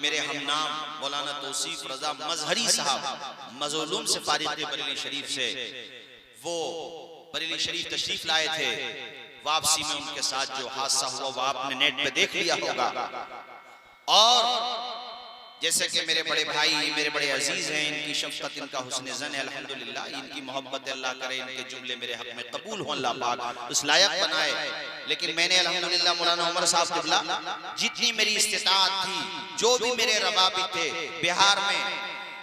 मेरे हमनाम मौलाना तौसीफ रजा मजहरी साहब मज़लूम से फारिग थे बरेली शरीफ से, वो बरेली शरीफ तशरीफ लाए थे। वापसी में उनके साथ जो हादसा हुआ वो आपने नेट पे देख लिया होगा। और जैसे कि मेरे बड़े भाई, मेरे बड़े अजीज हैं, इनकी शफ़क़त, इनका हुस्न ज़न है, अल्हम्दुलिल्लाह, इनकी मोहब्बत अल्लाह करे इनके जुमले मेरे हक़ में कबूल हो, अल्लाह पाक उस लायक बनाए। लेकिन मैंने अल्हम्दुलिल्लाह मौलाना उमर साहब क़िबला जितनी मेरी इस्तिताअत थी, जो भी मेरे रवाबित थे बिहार में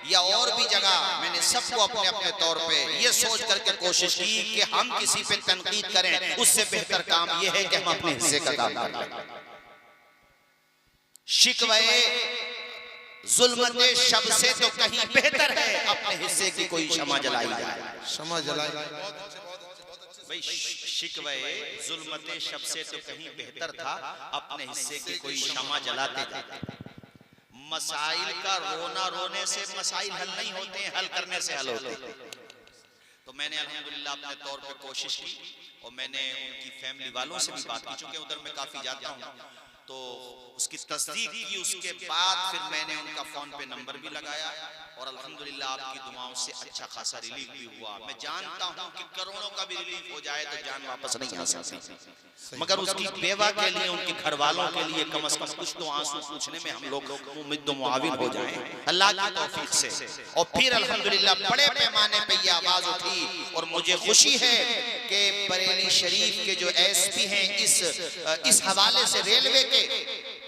या और भी जगह, मैंने सबको अपने अपने तौर पे ये सोच करके कोशिश की कि हम किसी पे तनकीद करें उससे बेहतर काम ये है कि हम अपने हिस्से का काम करें। शिकवे जुल्मते शब से तो कहीं बेहतर है अपने हिस्से की कोई क्षमा जलाई जाए। क्षमा जलाई भाई, शिकवे जुल्मते शब से तो कहीं बेहतर था अपने हिस्से की कोई क्षमा जलाते जाते। मसाइल का रोना रोने से मसाइल हल नहीं होते हैं, हल करने से हल होते हैं। तो मैंने अल्हम्दुलिल्लाह अपने तौर पे कोशिश की और मैंने उनकी फैमिली वालों से भी बात की, चूंकि उधर मैं काफी जाता हूँ, तो उसकी तस्दीक की। उसके बाद फिर मैंने उनका फोन पे नंबर भी लगाया और अल्हम्दुलिल्लाह आपकी दुआओं से अच्छा खासा रिलीफ भी हुआ। मैं जानता हूँ कि करोड़ों का भी रिलीफ हो जाए तो जान वापस नहीं आ सकती, मगर उसकी बेवा के लिए, उनके घर वालों के लिए कम से कम कुछ तो आंसू पूछने में हम लोग मुमिद मुआविन हो जाएं अल्लाह की तौफीक से। और फिर अल्हम्दुलिल्लाह बड़े पैमाने पे ये आवाज उठी और मुझे खुशी है कि बरेली शरीफ के जो एसपी हैं इस हवाले से रेलवे के,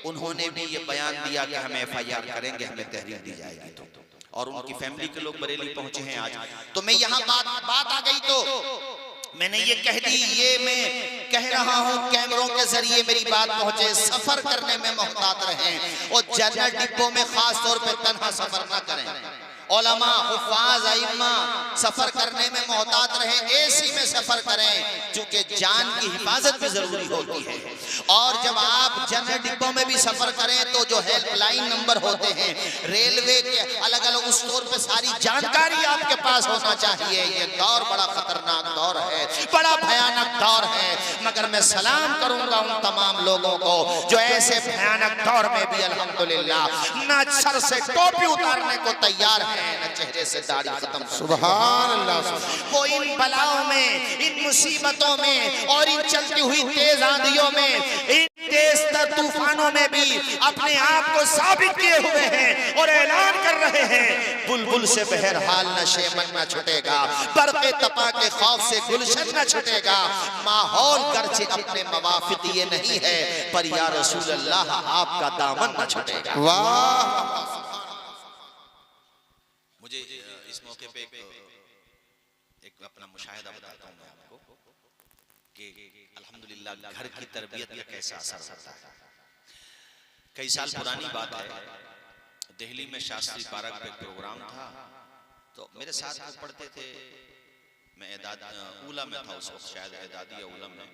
उन्होंने भी ये बयान दिया कि हम एफआईआर करेंगे, हमें तहरीर दी जाएगी। तो और उनकी फैमिली के लोग बरेली पहुंचे हैं आज। तो मैं यहाँ बात आ गई तो मैंने ये कह दी, ये मैं कह रहा हूँ कैमरों के जरिए मेरी बात पहुंचे। सफर करने में मोहतात रहें और जनरल डिब्बों में खास तौर पे तन्हा सफर ना करें। उलमा, हुफ़ाज़, अइम्मा सफर करने में मोहतात रहें, एसी में सफर करें, क्योंकि जान की हिफाजत भी जरूरी होती है। और जब आप जनरल डिब्बों में भी सफर करें तो जो हेल्पलाइन नंबर होते हैं रेलवे के अलग अलग, उस तौर पे सारी जानकारी आपके पास होना चाहिए। ये दौर बड़ा खतरनाक दौर है, बड़ा भयानक दौर है, मगर मैं सलाम करूंगा उन तमाम लोगों को जो ऐसे भयानक दौर में भी अल्हम्दुलिल्लाह न सर से टोपी उतारने को तैयार है, न चेहरे से दाढ़ी खत्म। सुभान अल्लाह। वो इन बलाओं में, इन मुसीबतों में और इन चलती हुई तेज आंधियों में, इन तेज तर तूफानों में भी अपने आप को साबित किए हुए हैं और ऐलान कर रहे हैं, बुलबुल से बहरहाल न शेमन न छुटेगा, बरक़े तपा के खौफ से गुलशन न छुटेगा। माहौल गर्चे अपने मवाफिक ये नहीं है, पर या रसूल अल्लाह आपका दामन न छुटेगा। वाह। मुझे इस मौके पे एक अपना मुशाहिदा बताता हूँ मैं आपको कि अल्हम्दुलिल्लाह घर की तरबियत का कैसा असर होता है। कई साल पुरानी बात है, दिल्ली में शास्त्री पार्क पे प्रोग्राम था, तो मेरे साथ वो पढ़ते थे, मैं ऊला में था उस वक्त, शायद एदादी या ऊला में।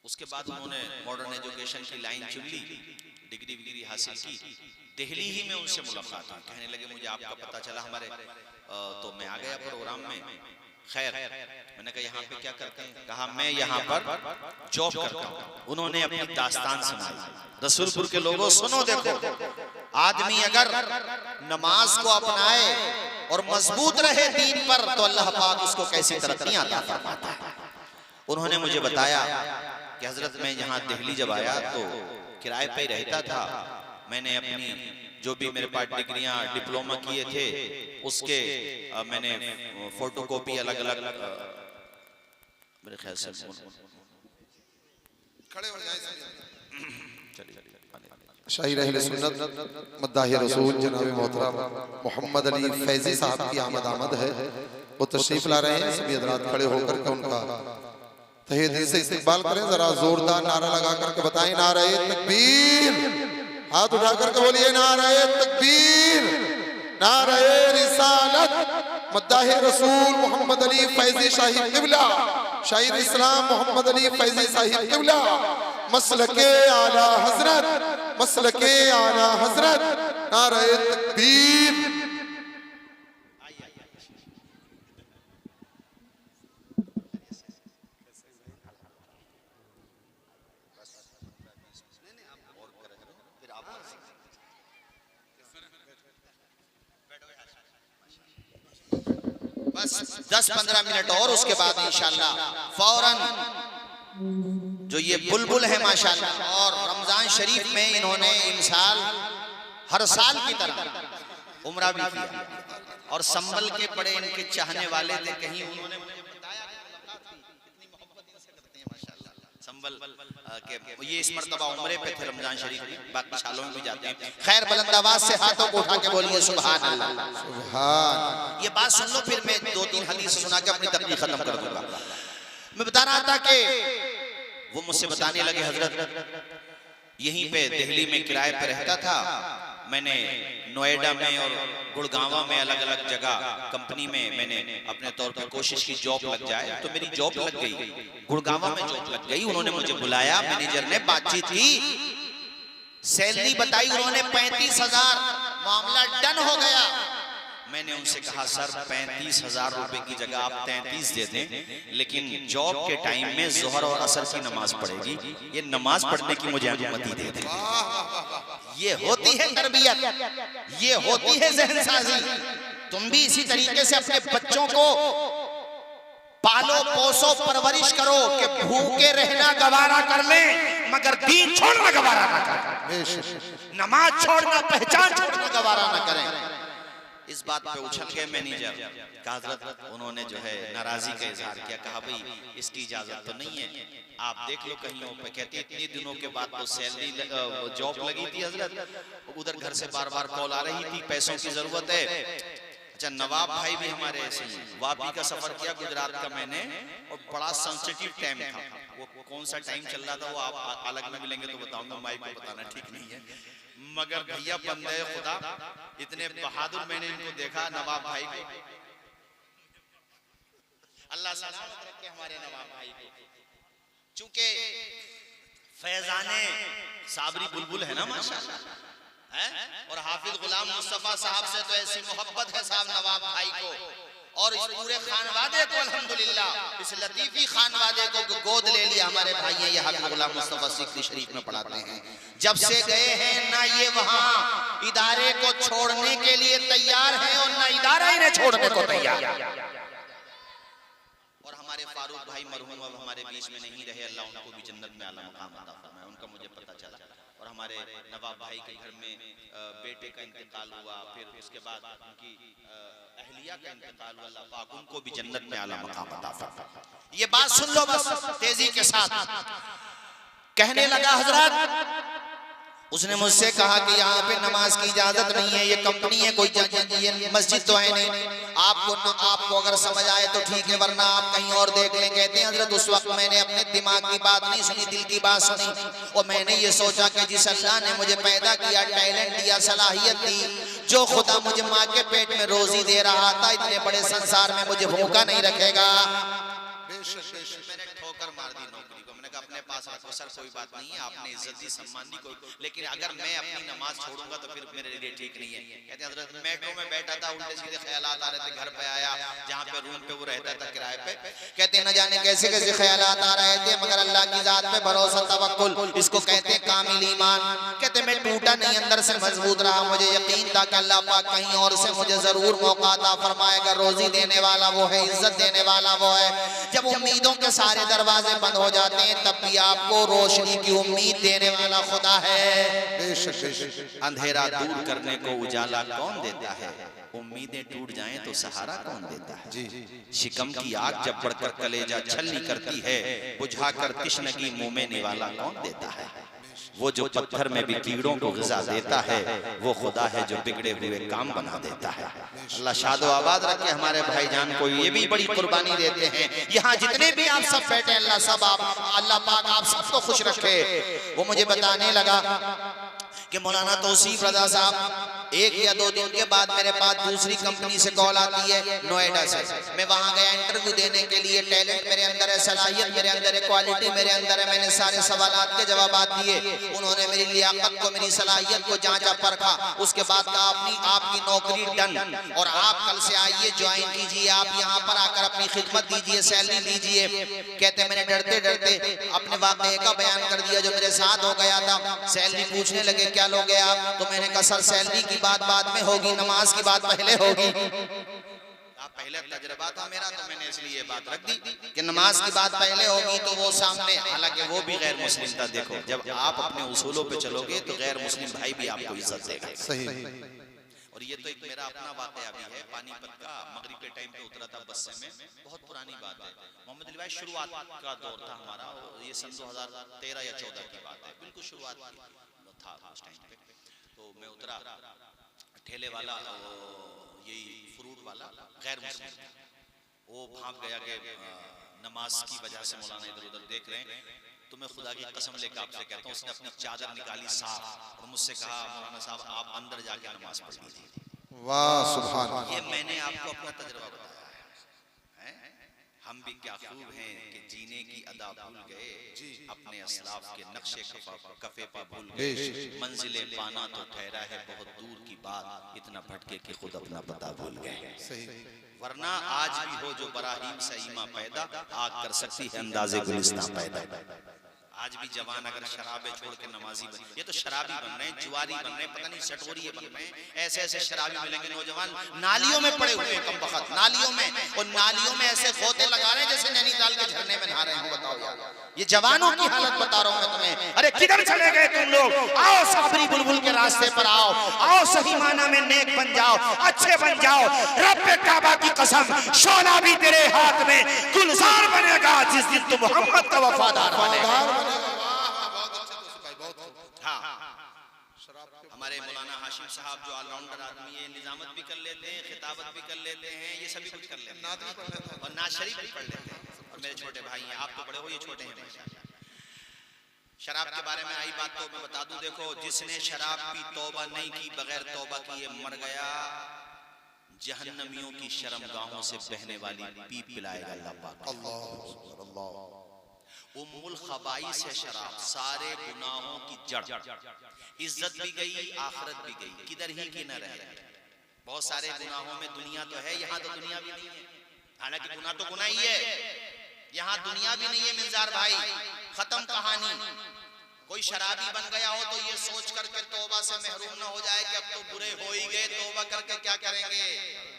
उसके बाद उन्होंने मॉडर्न एजुकेशन की लाइन चुन ली, डिग्री विग्री हासिल की। दिल्ली ही में उनसे मुलाकात हुई, कहने लगे मुझे आपका पता चला हमारे, तो मैं आ गया प्रोग्राम में। खैर, मैंने कहा यहाँ पे क्या करते हैं? कहा मैं यहाँ पर जॉब करता हूँ। उन्होंने अपनी दास्तान सुनाई। रसूलपुर के लोगों सुनो, देखो, आदमी अगर नमाज को अपनाए और मजबूत रहे दीन पर तो अल्लाह पाक उसको कैसी तरक्कियां अता फरमाता है। उन्होंने मुझे बताया कि हजरत मैं यहाँ दिल्ली जब आया तो किराए पे ही रहता था। मैंने अपनी जो भी मेरे पास डिग्रियां डिप्लोमा किए थे उसके मैंने फोटोकॉपी अलग अलग, मेरे ख्याल से खड़े हो जाए शाहीर अहले सुन्नत मद्दाह रसूल जनाब मोहतरम मोहम्मद अली फैजी साहब की आमद है, वो तशरीफ ला रहे हैं। सभी हज़रात खड़े होकर के उनका तहे दिल से इस्तकबाल करें। जरा जोरदार नारा लगा करके बताएं, नारे तकबीर। हाथ उठा करके बोलिए नारे तकबीर, नारे रिसालत। मद्दाह रसूल मोहम्मद अली फैजी शाहीर क़िबला, शाहीर इस्लाम मोहम्मद अली फैजी शाहीर क़िबला, मसलके आला हजरत, मसलके आला हजरत, नारे तकबीर। बस 10-15 मिनट और, उसके बाद इंशाल्लाह फौरन जो ये बुलबुल है माशाल्लाह, और रमजान शरीफ में इन्होंने इंसाल हर साल की तरह उम्रा भी किया, और संभल के बड़े इनके चाहने वाले थे। कहीं उन्होंने मुझे बताया कितनी मोहब्बत इनसे करते हैं माशाल्लाह। संभल के ये इस मर्तबा उम्रे पे थे रमजान शरीफ में, बाकी सालों में भी जाते हैं। खैर बुलंद आवाज से हाथों को उठा के बोलिए सुभान अल्लाह, सुभान। ये बात सुन लो, फिर मैं 2-3 हदीस सुना के अपनी तकरीर खत्म कर दूंगा। मैं बता रहा था कि वो मुझसे बताने लगे, हजरत यहीं पे दिल्ली में किराए पे रहता था, मैंने नोएडा में और गुड़गांव में अलग अलग जगह कंपनी में मैंने अपने तौर पर कोशिश की जॉब लग जाए, तो मेरी जॉब लग गई, गुड़गांव में जॉब लग गई। उन्होंने मुझे बुलाया, मैनेजर ने बातचीत की, सैलरी बताई उन्होंने 35,000, मामला डन हो गया। मैंने उनसे कहा सर 35,000 रुपए की जगह आप 33 दे दें, लेकिन जॉब के टाइम में जोहर और असर की नमाज पढ़ेगी, ये नमाज पढ़ने की मुझे अनुमति दे दें। ये होती है तरबियत, ये होती है ज़हनसाज़ी। तुम भी इसी तरीके से अपने बच्चों को पालो पोसो परवरिश करो कि भूखे रहना गवारा कर ले, मगर दीन छोड़ना गवारा ना करें, नमाज छोड़ना, पहचान छोड़ना गवारा ना करें। इस बात पे उछल गए मैनेजर का हजरत, उन्होंने जो है नाराजगी का इजहार किया, कहा भाई इसकी इजाजत तो नहीं है, आप देख लो कहीं पे। कहते इतने दिनों के बाद तो सैलरी जॉब लगी थी हजरत, उधर घर से बार बार कॉल आ रही थी, पैसों की जरूरत है। अच्छा, नवाब भाई भी हमारे ऐसे ही, वापी का सफर किया गुजरात का मैंने, और बड़ा सेंसिटिव टाइम था। वो कौन सा टाइम चल रहा था वो आप अलग में मिलेंगे तो बताऊंगा, माइक पे बताना ठीक नहीं है, मगर भैया बंदे खुदा इतने बहादुर मैंने इनको देखा, नवाब भाई को अल्लाह सलामत रखे हमारे नवाब भाई को। चूंकि फैजाने साबरी बुलबुल है ना माशाल्लाह, है, और हाफिज गुलाम मुस्तफा साहब से तो ऐसी मोहब्बत है साहब नवाब भाई को, और इस पूरे खानवादे को अल्हम्दुलिल्लाह, इस लतीफी खानवादे को गोद ले लिया हमारे भाई हैं। ये हाफिज गुलाम मुस्तफा सिकरी शरीफ में पढ़ाते हैं, जब से गए हैं ना ये वहां इदारे को छोड़ने के लिए तैयार हैं, और ना इदारा इन्हें छोड़ने को तैयार। और हमारे फारूक भाई मरहूम अब हमारे बीच में नहीं रहे, अल्लाह उनको भी जन्नत में आला मकाम अता फरमाए, उनका मुझे पता चला। और हमारे नवाब भाई के घर में बेटे का इंतकाल हुआ, फिर उसके बाद उनकी अहलिया का इंतकाल हुआ, अल्लाह पाक उनको भी जन्नत में आला मकाम अता फरमाए। ये बात सुन लो बस तेजी के साथ। कहने लगा हजरत, उसने मुझसे कहा कि यहाँ पे नमाज की इजाजत नहीं है, ये कंपनी है, कोई ये मस्जिद तो है नहीं, आपको अगर समझ आए तो ठीक है, वरना आप कहीं और देख लें। कहते हैं हजरत उस वक्त मैंने अपने दिमाग की बात नहीं सुनी, दिल की बात सुनी, और मैंने ये सोचा कि जिस अल्लाह ने मुझे पैदा किया, टैलेंट दिया, सलाहियत दी, जो खुदा मुझे माँ के पेट में रोजी दे रहा था, इतने बड़े संसार में मुझे भूखा नहीं रखेगा। मैंने ठोकर मार दी नौकरी को, मैंने कहा अपने पास रखो सर, कोई बात नहीं है, आपने इज्जत दी, सम्मान दी, लेकिन अगर मैं अपनी नमाज छोड़ूंगा तो फिर मेरे लिए ठीक नहीं है। कहते हैं हजरत मेट्रो में बैठा था, उल्टे सीधे ख्यालात आ रहे थे, घर पे आया जहाँ पे रूम पे वो रहता था किराए पे, कहते न जाने कैसे कैसे ख्यालात आ रहे थे, मगर अल्लाह की जात पे भरोसा, तवक्कुल, इसको कहते हैं कामिल ईमान। कहते मैं टूटा नहीं, अंदर से मजबूत रहा, मुझे यकीन था कि अल्लाह पाक कहीं और से मुझे जरूर मौका अता फरमाएगा, रोजी देने वाला वो है, इज्जत देने वाला वो है। जब उम्मीदों के सारे दरवाजे बंद हो जाते हैं, तब भी आपको रोशनी की उम्मीद देने वाला खुदा है। अंधेरा दूर करने को उजाला कौन देता है, उम्मीदें टूट जाएं तो सहारा कौन देता है। शिकम की आग जब बढ़कर कलेजा छलनी करती है, बुझाकर तिश्नगी मुंह में निवाला कौन देता है। वो जो पत्थर में भी कीड़ों को ग़िज़ा देता है, वो खुदा है जो बिगड़े हुए काम बना देता है। अल्लाह शादो आबाद रखे हमारे भाईजान को, ये भी बड़ी कुर्बानी देते हैं। यहाँ जितने भी आप सब बैठे, अल्लाह पाक आप सबको खुश रखे। वो मुझे बताने लगा कि मौलाना तौसीफ रजा साहब, 1 या 2 दिन के बाद मेरे पास दूसरी कंपनी से कॉल आती है नोएडा से। मैं वहां गया इंटरव्यू देने के लिए, टैलेंट मेरे अंदर है, सलाहियत मेरे अंदर है, क्वालिटी मेरे अंदर है, मैंने सारे सवालात के जवाब दिए। उन्होंने मेरी लियाकत को, मेरी सलाहियत को जांचा परखा, उसके बाद कहा आपकी नौकरी डन, और आप कल से आइए, ज्वाइन कीजिए, आप यहाँ पर आकर अपनी खिदमत दीजिए, सैलरी लीजिए। कहते मैंने डरते डरते अपने वाक़े का बयान कर दिया जो मेरे साथ हो गया था। सैलरी पूछने लगे क्या लोगे आप, तो मैंने कहा सर सैलरी की बात बाद में होगी, नमाज की बात पहले होगी। आप पहले तजुर्बा था मेरा, तो मैंने इसलिए बात रख दी कि नमाज की बात पहले होगी तो वो सामने, हालांकि वो भी गैर मुस्लिम था। देखो जब आप अपने उसूलों पे चलोगे तो गैर मुस्लिम भाई भी आपको इज्जत देगा। सही। और ये तो एक मेरा अपना वाकया भी है। पानीपत का मगरिब के टाइम पे उतरा था बस में, बहुत पुरानी बात है। मोहम्मद अली भाई शुरुआत का दौर था हमारा, ये सन 2013 या 14 की बात है, बिल्कुल शुरुआत था उस टाइम पे। तो मैं उतरा, ठेले वाला यही फ्रूट वाला गैर मुस्लिम वो भाग गया कि नमाज की वजह से मौलाना इधर उधर देख रहे हैं। तो मैं खुदा की कसम लेकर आपसे कहता हूँ, उसने अपनी चादर निकाली साफ और मुझसे कहा मौलाना साहब आप अंदर जाके नमाज पढ़ लीजिए। वाह सुभान अल्लाह। ये मैंने आपको अपना तजुर्बा बताया है। हम भी क्या खूब हैं कि जीने की अदा भूल गए, अपने असलाफ के नक्शे कफे पर भूल गए। मंजिले पाना तो ठहरा है बहुत दूर की बात, इतना भटके कि खुद अपना पता भूल गए। वरना आज भी हो जो बराहीम से ईमा पैदा, आग कर सकती है अंदाजे गुलिस्तां पैदा। आज भी जवान अगर शराबे छोड़ के नमाजी बन, ये तो शराबी बन रहे हैं, जुआरी बन रहे हैं, पता नहीं सटोरिये बन रहे हैं। ऐसे ऐसे शराबी मिलेंगे नौजवान नालियों में पड़े हुए कम वक्त, नालियों में, और नालियों में ऐसे गोते लगा रहे हैं जैसे नैनीताल के झरने में नहा रहे हो। बताओ यार, ये जवानों की हालत बता रहा हूं मैं तुम्हें। अरे किधर चले गए तुम लोग? आओ साबरी बुलबुल के रास्ते पर आओ, आओ सही माना में नेक बन जाओ, अच्छे बन जाओ। रब्बे काबा की कसम, शोला भी तेरे हाथ में गुलजार बनेगा जिस दिन तुम मोहम्मद का वफादार बनेगा। हाँ, हमारे मौलाना हाशिम साहब जो ऑलराउंडर आदमी है, निजामत भी कर लेते हैं, खिताबत भी कर लेते हैं, ये सभी कुछ कर लेते हैं, और नात शरीफ भी पढ़ लेते हैं। और मेरे छोटे भाई हैं, आप तो बड़े हो, ये छोटे हैं। शराब के बारे में आई बात तो मैं बता दूं, देखो जिसने शराब पी तौबा नहीं की, बगैर तौबा किए मर गया, जहन्नमियों की शर्मगाहों से बहने वाली पी पिलाएगा अल्लाह पाक। अल्लाह उम्मुल खबाइस है शराब, सारे गुनाहों की जड़। इज्जत भी गई, आखिरत भी गई, किधर ही की न रहे। बहुत सारे गुनाहों में दुनिया तो है, यहाँ तो दुनिया भी नहीं है। हालांकि गुनाह तो गुनाह ही है, यहाँ दुनिया भी नहीं है मिंजार भाई। खत्म कहानी। कोई शराबी बन गया हो तो ये सोच करके तौबा से महरूम न हो जाए कि अब तो बुरे हो ही गए, तौबा करके क्या करेंगे।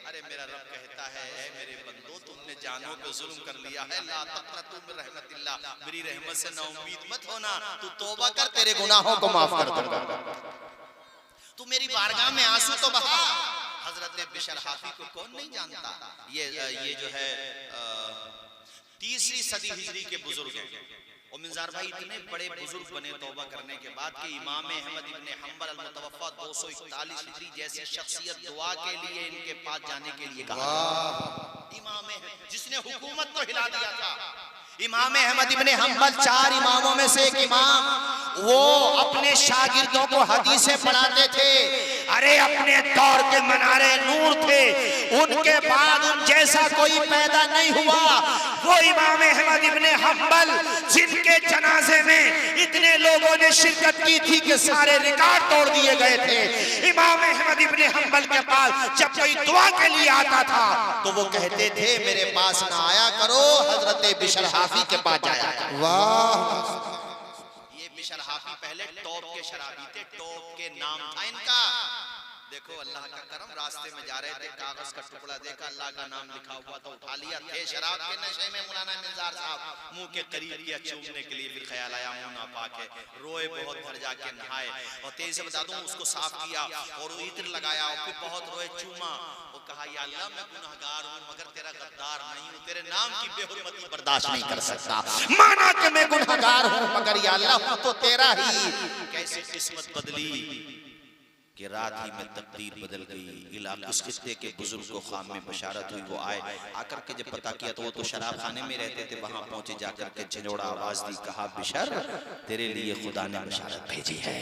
अरे मेरा रब कहता है, ऐ मेरे बंदो तुमने जानों पे जुल्म कर लिया है, ला तक़नतू मिन रहमतिल्लाह, मेरी रहमत से नाउम्मीद मत होना, तू तौबा कर, तेरे गुनाहों को माफ कर दूंगा। तू मेरी बारगाह में आंसू तो बहा। हजरत बिशर हाफी को कौन नहीं जानता, ये जो है 3री सदी हिजरी के बुजुर्ग हैं। और मिंजार भाई इतने बड़े बुजुर्ग बने तौबा करने के बाद कि इमाम अहमद इब्ने हंबल अल-मुतवफ़्फ़ा 241 हिजरी जैसी शख्सियत दुआ के लिए इनके पास जाने के लिए कहा। इमाम जिसने हुकूमत को हिला दिया था, इमाम अहमद इब्ने हंबल 4 इमामों में से एक इमाम, वो अपने शागिर्दों को हदीसें पढ़ाते थे। अरे अपने दौर के मनारे नूर थे, उनके बाद उन जैसा कोई पैदा नहीं हुआ। वो इमाम अहमद इब्ने हंबल जिनके जनाजे में इतने लोगों ने शिरकत की थी कि सारे रिकॉर्ड तोड़ दिए गए थे। इमाम अहमद इब्ने हंबल के पास जब कोई दुआ के लिए आता था तो वो कहते थे मेरे पास ना आया करो, हजरत बिशर हाफी के पास जाया करो। वाह, ये बिशर हाफी पहले टॉप के शराबी थे, टॉप के नाम था इनका। देखो अल्लाह का करम, रास्ते में जा रहे थे, कागज का टुकड़ा देखा, अल्लाह का नाम लिखा हुआ था, उठा लिया। थे शराब के नशे में मौलाना मिंजार साहब, मुंह के करीब किया चूमने के लिए, फिर ख्याल आया मुंह नापाक है, रोए बहुत, घर जाके नहाए, और तेजी से बता दूं उसको साफ किया और इत्र लगाया, और फिर बहुत रोए, चूमा, और कहा या अल्लाह मैं गुनहगार हूं मगर तेरा गद्दार नहीं हूं, तेरे नाम की बेहुरमती बर्दाश्त नहीं कर सकता। माना कि मैं गुनहगार हूं मगर या अल्लाह तो तेरा ही। कैसी किस्मत बदली कि रात ही में तकदीर बदल गई। इलाके उस खित्ते के बुजुर्ग को ख्वाब में बशारत हुई, वो आए, आकर के जब पता किया तो वो तो शराब खाने में रहते थे, वहां पहुंचे, जाकर के झंझोड़ा आवाज दी, कहा बिशर तेरे लिए खुदा ने बशारत भेजी है,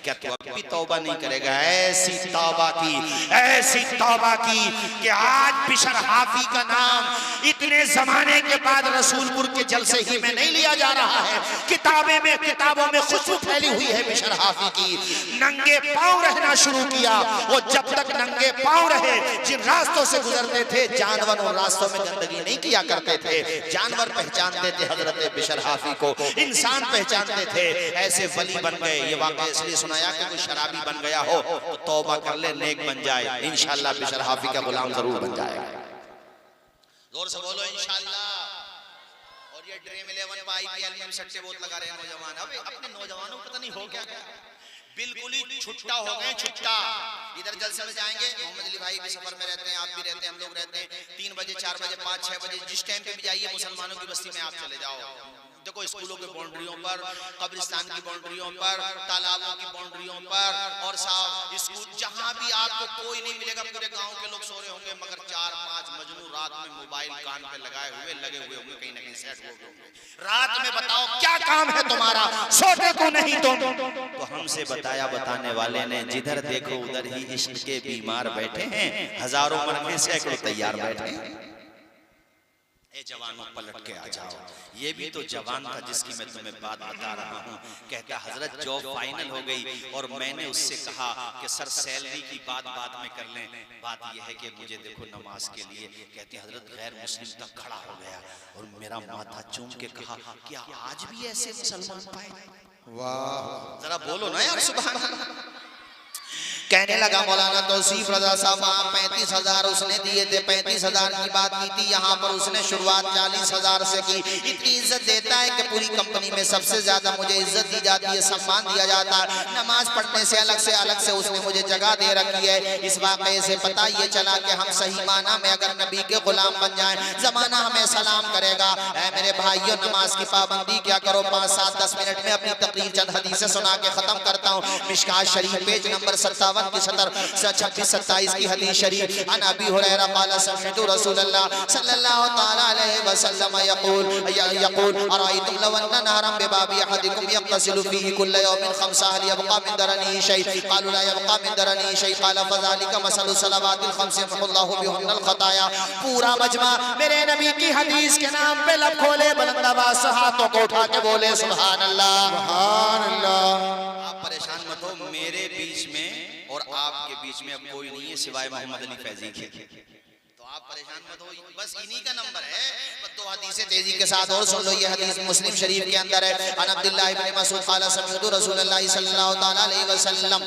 क्या तू अब भी तौबा नहीं करेगा? ऐसी तौबा की, ऐसी तौबा की कि आज बिशर हाफी का नाम इतने जमाने के बाद रसूलपुर के जलसे ही में नहीं लिया जा रहा है, किताबों में खुशबू फैली हुई है बिशर हाफी की। नंगे पांव रहना शुरू किया, और जब तक नंगे पांव रहे, जिन रास्तों से गुजरते थे जानवर उन रास्तों में गंदगी नहीं किया करते थे। जानवर पहचानते थे हजरत बिशर हाफी को, इंसान पहचानते थे, ऐसे वली बन गए। ये वाकया इसलिए सुनाया कि कोई शराबी बन गया हो तो तौबा कर ले, नेक बन जाए, इंशाअल्लाह बिशर हाफी का गुलाम जरूर बन जाएगा। जोर से बोलो इंशाल्लाह। और ये ड्रीम 11 पर IPL में सट्टे बहुत लगा रहे हैं नौजवान। अबे अपने नौजवानों को पता नहीं हो क्या बिल्कुल ही छुट्टा हो गए, छुट्टा। इधर जलसे में जाएंगे, मोहम्मद अली भाई भी सफर में रहते हैं, आप भी रहते हैं, हम लोग रहते हैं। 3 बजे 4 बजे 5 6 बजे जिस टाइम पे भी जाइए मुसलमानों की बस्ती में आप चले जाओ। देखो स्कूलों के बाउंड्रियों पर, कब्रिस्तान की बाउंड्रियों पर, तालाबों की बाउंड्रियों पर, और साहब स्कूल जहां भी आपको कोई नहीं मिलेगा। पूरे गांव के लोग सो रहे होंगे मगर 4-5 मजनू रात में मोबाइल कान पे लगाए हुए लगे हुए होंगे, कहीं ना कहीं सेट हो गए। रात में बताओ क्या काम है तुम्हारा, सोते को नहीं तुम। तो हमसे बताया बताने वाले ने, जिधर देखो उधर ही इश्क के बीमार बैठे हैं, हजारों मरने सैकड़ों तैयार बैठे हैं। ए जवानों पलट के आ जाओ। ये भी तो जवान था जिसकी मैं तुम्हें बात बता रहा हूँ। कहता हजरत जॉब फाइनल हो गई और मैंने उससे कहा कि सर सैलरी की बात बाद में कर लें, बात यह है कि मुझे देखो नमाज के लिए। कहती हजरत गैर मुस्लिम तक खड़ा हो गया और मेरा माथा चूम के कहा क्या आज भी ऐसे मुसलमान पाए? वाह, जरा बोलो ना यार सुभान अल्लाह। कहने लगा मौलाना तौसीफ रजा साहब 35,000 उसने दिए थे, 35,000 की बात की थी। यहाँ पर उसने शुरुआत 40,000 से की। इतनी इज्जत देता है कि पूरी कंपनी में सबसे ज्यादा मुझे इज्जत दी जाती है, सम्मान दिया जाता है। नमाज पढ़ने से अलग से उसने मुझे जगह दे रखी है। इस वाक़े से पता ये चला कि हम सही माना में अगर नबी के गुलाम बन जाएं, जमाना हमें सलाम करेगा। ऐ मेरे भाइयों, नमाज की पाबंदी क्या करो। 5 7 10 मिनट में अपनी तकरीर चंद हदीसें सुना के खत्म करता हूँ। मिशकात शरीफ पेज नंबर 57 की 26-27 की हदीस शरीफ। अन अबी हुरैरा क़ाल समिअतु रसूलल्लाह सल्लल्लाहु तआला अलैहि वसल्लम यक़ूल अरायतुम लव अन्ना नहरन बिबाबि अहदिकुम यग़तसिलु फीहि कुल्ल यौमिन 5 हल यबक़ा मिन दरनिही शै? क़ालू ला यबक़ा मिन दरनिही शै। क़ाल फ़ज़ालिका मसलु सलवातिल 5 यमहुल्लाहु बिहुन्नल ख़ताया। पूरा मजमा मेरे नबी की हदीस के नाम पे लब खोले, बुलंद आवाज़ से हाथों को उठा के बोले सुभान अल्लाह, सुभान अल्लाह। आप परेशान मत हो, मेरे बीच में और आपके बीच में अब कोई नहीं है सिवाय मोहम्मद अली फैजी के। तो आप परेशान मत हो, बस इन्हीं का नंबर है। दो हदीसें तेजी के साथ और सुन लो। ये हदीस मुस्लिम शरीफ के अंदर है। अन अब्दुल्लाह इब्न मसऊद क़ाल समिअतु रसूलल्लाह सल्लल्लाहु तआला अलैहि वसल्लम